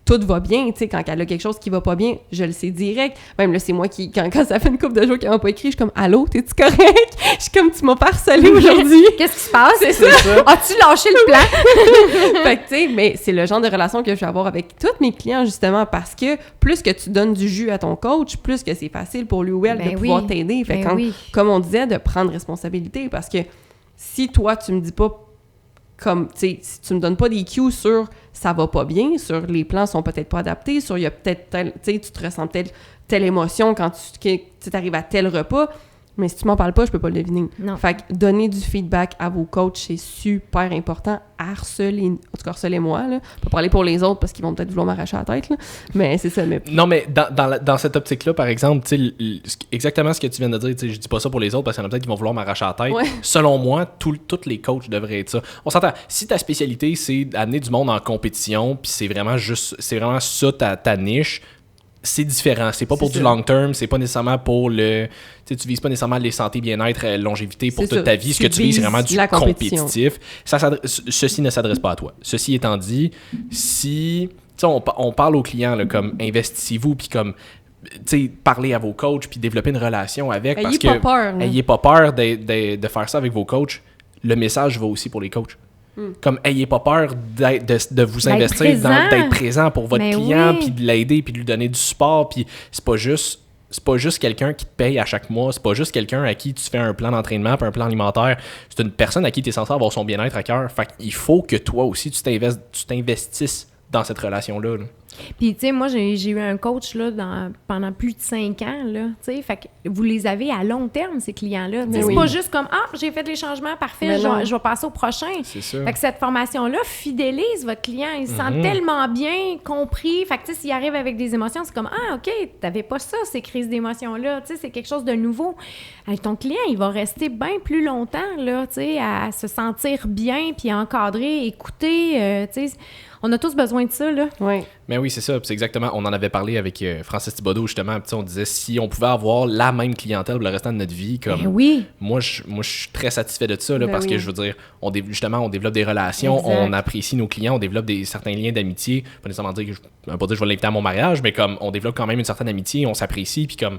tout va bien, tu sais, quand elle a quelque chose qui va pas bien, je le sais direct. Même là, c'est moi qui, quand ça fait une couple de jours qu'elle m'a pas écrit, je suis comme « Allô, t'es-tu correct? » Je suis comme « Tu m'as pas harcelé aujourd'hui. » Qu'est-ce qui se passe? C'est ça. As-tu lâché le plan? Fait que, tu sais, mais c'est le genre de relation que je vais avoir avec tous mes clients, justement, parce que plus que tu donnes du jus à ton coach, plus que c'est facile pour lui ou elle de pouvoir t'aider. Fait que, comme on disait, de prendre responsabilité, parce que si toi, tu me dis pas comme, tu sais, si tu me donnes pas des cues sur ça va pas bien, sur les plans sont peut-être pas adaptés, sur il y a peut-être tu sais, tu te ressens peut-être telle émotion quand tu arrives à tel repas, mais si tu m'en parles pas, je peux pas le deviner. Non. Fait que donner du feedback à vos coachs, c'est super important. Harcelez-moi, là. Pas parler pour les autres parce qu'ils vont peut-être vouloir m'arracher la tête, là. Mais c'est ça. Mais... Non, mais dans cette optique-là, par exemple, tu sais, exactement ce que tu viens de dire, tu sais, je dis pas ça pour les autres parce qu'il y en a peut-être qui vont vouloir m'arracher la tête. Ouais. Selon moi, tous les coachs devraient être ça. On s'entend. Si ta spécialité, c'est d'amener du monde en compétition, puis c'est vraiment ça ta niche, c'est différent. C'est pas pour du long term, c'est pas nécessairement pour le... Tu vises pas nécessairement les santé, bien-être, longévité pour toute ta vie. Ce que tu vises, c'est vraiment du compétitif. Ceci ne s'adresse pas à toi. Ceci étant dit, si... On parle aux clients là, comme investissez-vous, puis comme... parler à vos coachs, puis développer une relation avec. Parce que ayez pas peur de faire ça avec vos coachs. Le message va aussi pour les coachs. Comme, ayez pas peur de vous investir, d'être présent pour votre client, puis de l'aider, puis de lui donner du support. Puis c'est pas juste quelqu'un qui te paye à chaque mois, c'est pas juste quelqu'un à qui tu fais un plan d'entraînement puis un plan alimentaire. C'est une personne à qui tu es censé avoir son bien-être à cœur. Fait qu'il faut que toi aussi, tu t'investisses dans cette relation-là. Là. Puis, tu sais, moi, j'ai eu un coach là, pendant plus de 5 ans, là, tu sais, fait que vous les avez à long terme, ces clients-là. C'est pas juste comme, j'ai fait les changements, parfait, je vais passer au prochain. C'est ça. Fait que cette formation-là fidélise votre client. Il se sent tellement bien compris. Fait que, tu sais, s'il arrive avec des émotions, c'est comme, OK, t'avais pas ça, ces crises d'émotions-là. Tu sais, c'est quelque chose de nouveau. Avec ton client, il va rester bien plus longtemps, là, tu sais, à se sentir bien, puis encadré, écouter, tu sais. On a tous besoin de ça, là. Oui. Mais oui, c'est ça. C'est exactement. On en avait parlé avec Francis Thibodeau, justement. On disait si on pouvait avoir la même clientèle pour le restant de notre vie, comme. Moi, je suis très satisfait de ça, là, parce que je veux dire, on développe des relations, on apprécie nos clients, on développe certains liens d'amitié. Pas nécessairement dire que je vais l'inviter à mon mariage, mais comme on développe quand même une certaine amitié, on s'apprécie, puis comme.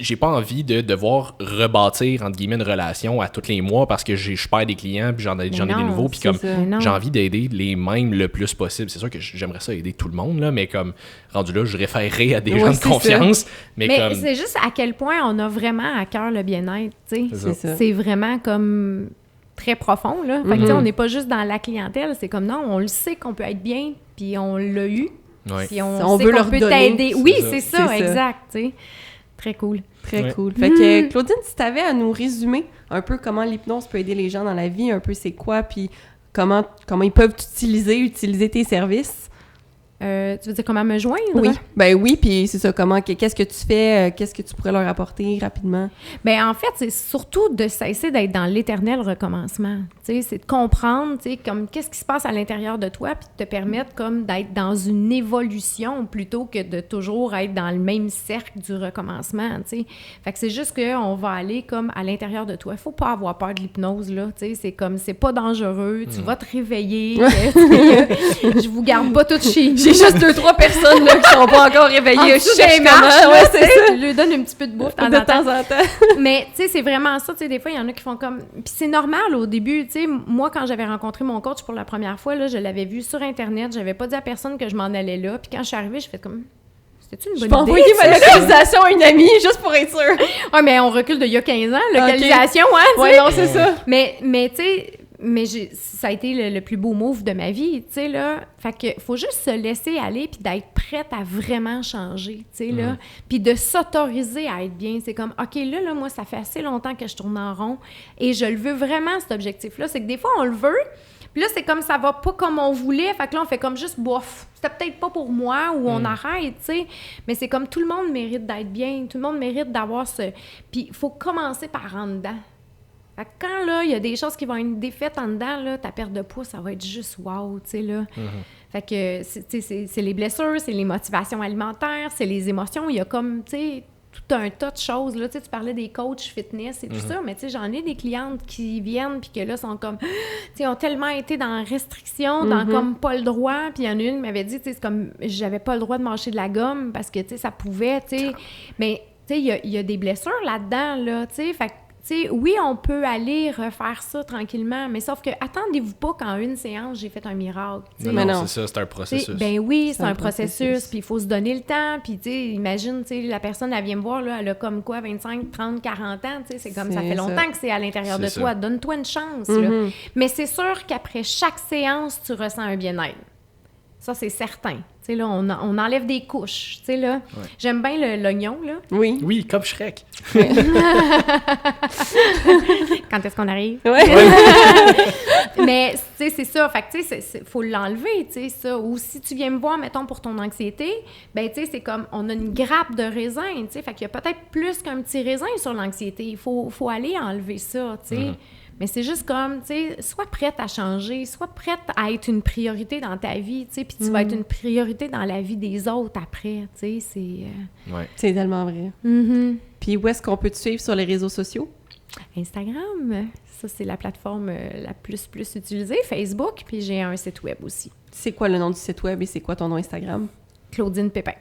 J'ai pas envie de devoir rebâtir entre guillemets une relation à tous les mois parce que je perds des clients puis j'en ai des nouveaux puis comme j'ai envie d'aider les mêmes le plus possible. C'est sûr que j'aimerais ça aider tout le monde là, mais comme rendu là je référerais à des gens de confiance mais comme... c'est juste à quel point on a vraiment à cœur le bien-être, tu sais. C'est vraiment comme très profond là. Fait que tu sais, on n'est pas juste dans la clientèle, c'est comme non, on le sait qu'on peut être bien puis on l'a eu. Ouais. Puis on veut leur t'aider. Oui, c'est ça, exact, tu sais. Très cool. Très cool. Fait que, Claudine, si tu avais à nous résumer un peu comment l'hypnose peut aider les gens dans la vie, un peu c'est quoi, puis comment ils peuvent utiliser tes services. Tu veux dire comment me joindre? Oui. Ben oui, puis c'est ça, qu'est-ce que tu fais, qu'est-ce que tu pourrais leur apporter rapidement? Ben en fait, c'est surtout de cesser d'être dans l'éternel recommencement. Tu sais, c'est de comprendre, tu sais, comme qu'est-ce qui se passe à l'intérieur de toi, puis de te permettre comme d'être dans une évolution plutôt que de toujours être dans le même cercle du recommencement, tu sais. Fait que c'est juste qu'on va aller comme à l'intérieur de toi. Il faut pas avoir peur de l'hypnose, là, tu sais. C'est comme, c'est pas dangereux, tu vas te réveiller. Je vous garde pas tout chez nous. Puis juste 2-3 personnes là, qui sont pas encore réveillées. En dessous des marches, ouais, tu lui donnes un petit peu de bouffe de temps en temps. Mais, tu sais, c'est vraiment ça. Tu sais, des fois, il y en a qui font comme... Puis c'est normal au début. Tu sais, moi, quand j'avais rencontré mon coach pour la première fois, là, je l'avais vu sur Internet. J'avais pas dit à personne que je m'en allais là. Puis quand je suis arrivée, je fais comme... C'était-tu une bonne idée? Je peux envoyer ma localisation à une amie, juste pour être sûre. Ouais, mais on recule d'il y a 15 ans, localisation, hein, tu sais. Ouais, non, c'est ça. Mais tu sais... Mais ça a été le plus beau move de ma vie, tu sais, là. Fait que faut juste se laisser aller puis d'être prête à vraiment changer, tu sais, là. Puis de s'autoriser à être bien. C'est comme, OK, là, moi, ça fait assez longtemps que je tourne en rond et je le veux vraiment, cet objectif-là. C'est que des fois, on le veut, puis là, c'est comme ça va pas comme on voulait. Fait que là, on fait comme juste, bof, c'était peut-être pas pour moi ou on arrête, tu sais. Mais c'est comme tout le monde mérite d'être bien, tout le monde mérite d'avoir ce... Puis il faut commencer par en dedans. Fait que quand, là, il y a des choses qui vont être défaites en dedans, là, ta perte de poids, ça va être juste wow, tu sais, là. Fait que, c'est les blessures, c'est les motivations alimentaires, c'est les émotions. Il y a comme, tu sais, tout un tas de choses, là. Tu sais, tu parlais des coachs fitness et tout ça, mais tu sais, j'en ai des clientes qui viennent puis que là, sont comme, tu sais, ont tellement été dans restriction, dans comme pas le droit. Puis il y en a une qui m'avait dit, tu sais, c'est comme, j'avais pas le droit de mâcher de la gomme parce que, tu sais, ça pouvait, tu sais. Mais, tu sais, il y a des blessures là-dedans, là, tu sais. Fait que, tu sais, oui, on peut aller refaire ça tranquillement, mais sauf que attendez-vous pas qu'en une séance, j'ai fait un miracle. Non, c'est ça, c'est un processus. Ben oui, c'est un processus, puis il faut se donner le temps, puis tu sais, imagine, tu sais, la personne, elle vient me voir, là, elle a comme quoi, 25, 30, 40 ans, tu sais, c'est comme, ça fait longtemps que c'est à l'intérieur de toi, donne-toi une chance, là. Mais c'est sûr qu'après chaque séance, tu ressens un bien-être. Ça, c'est certain. Tu sais, là, on enlève des couches, tu sais, là. Ouais. J'aime bien l'oignon, là. Oui. Oui, comme Shrek. Quand est-ce qu'on arrive? Ouais. Mais, tu sais, c'est ça. Fait que, tu sais, faut l'enlever, tu sais, ça. Ou si tu viens me voir, mettons, pour ton anxiété, ben, tu sais, c'est comme, on a une grappe de raisin, tu sais. Fait qu'il y a peut-être plus qu'un petit raisin sur l'anxiété. Il faut aller enlever ça, tu sais. Mais c'est juste comme, tu sais, sois prête à changer, sois prête à être une priorité dans ta vie, tu sais, puis tu vas être une priorité dans la vie des autres après, tu sais, c'est... C'est tellement vrai. Puis où est-ce qu'on peut te suivre sur les réseaux sociaux? Instagram, ça, c'est la plateforme la plus utilisée, Facebook, puis j'ai un site web aussi. C'est quoi le nom du site web et c'est quoi ton nom Instagram? Claudine Pépin.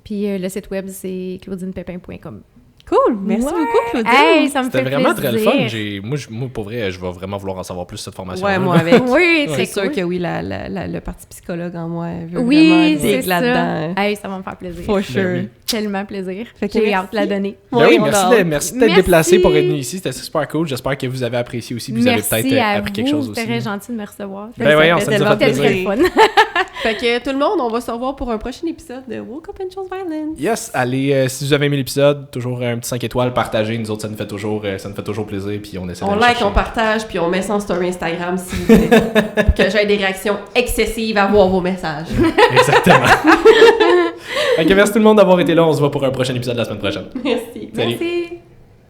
Puis le site web, c'est claudinepépin.com. Cool! Merci beaucoup, Claudine! Hey, ça me fait C'était vraiment plaisir. très le fun. Moi, pour vrai, je vais vraiment vouloir en savoir plus sur cette formation. Ouais, moi avec. Oui, c'est sûr que oui, le parti psychologue en moi veut oui, vraiment c'est dig là-dedans. Hey, ça va me faire plaisir. For sure. Ben oui. Tellement plaisir. Fait que j'ai hâte de la donner. Ben oui, merci merci d'être déplacé pour être venu ici. C'était super cool. J'espère que vous avez apprécié aussi. Vous avez peut-être appris quelque chose aussi. C'était très gentil de me recevoir. Ben voyons, ça nous a fait C'était plaisir. très fun. Fait que tout le monde, on va se revoir pour un prochain épisode de Woke Up and Chose Violence. Yes, allez, si vous avez aimé l'épisode, toujours un petit 5 étoiles, partagez. Nous autres, ça nous fait toujours plaisir. Puis on essaie On de like, chercher. on partage, puis on met ça en story Instagram s'il vous plaît. Pour que j'aie des réactions excessives à voir vos messages. Exactement. Fait que merci tout le monde d'avoir été là. On se voit pour un prochain épisode la semaine prochaine. Merci. Salut. Merci.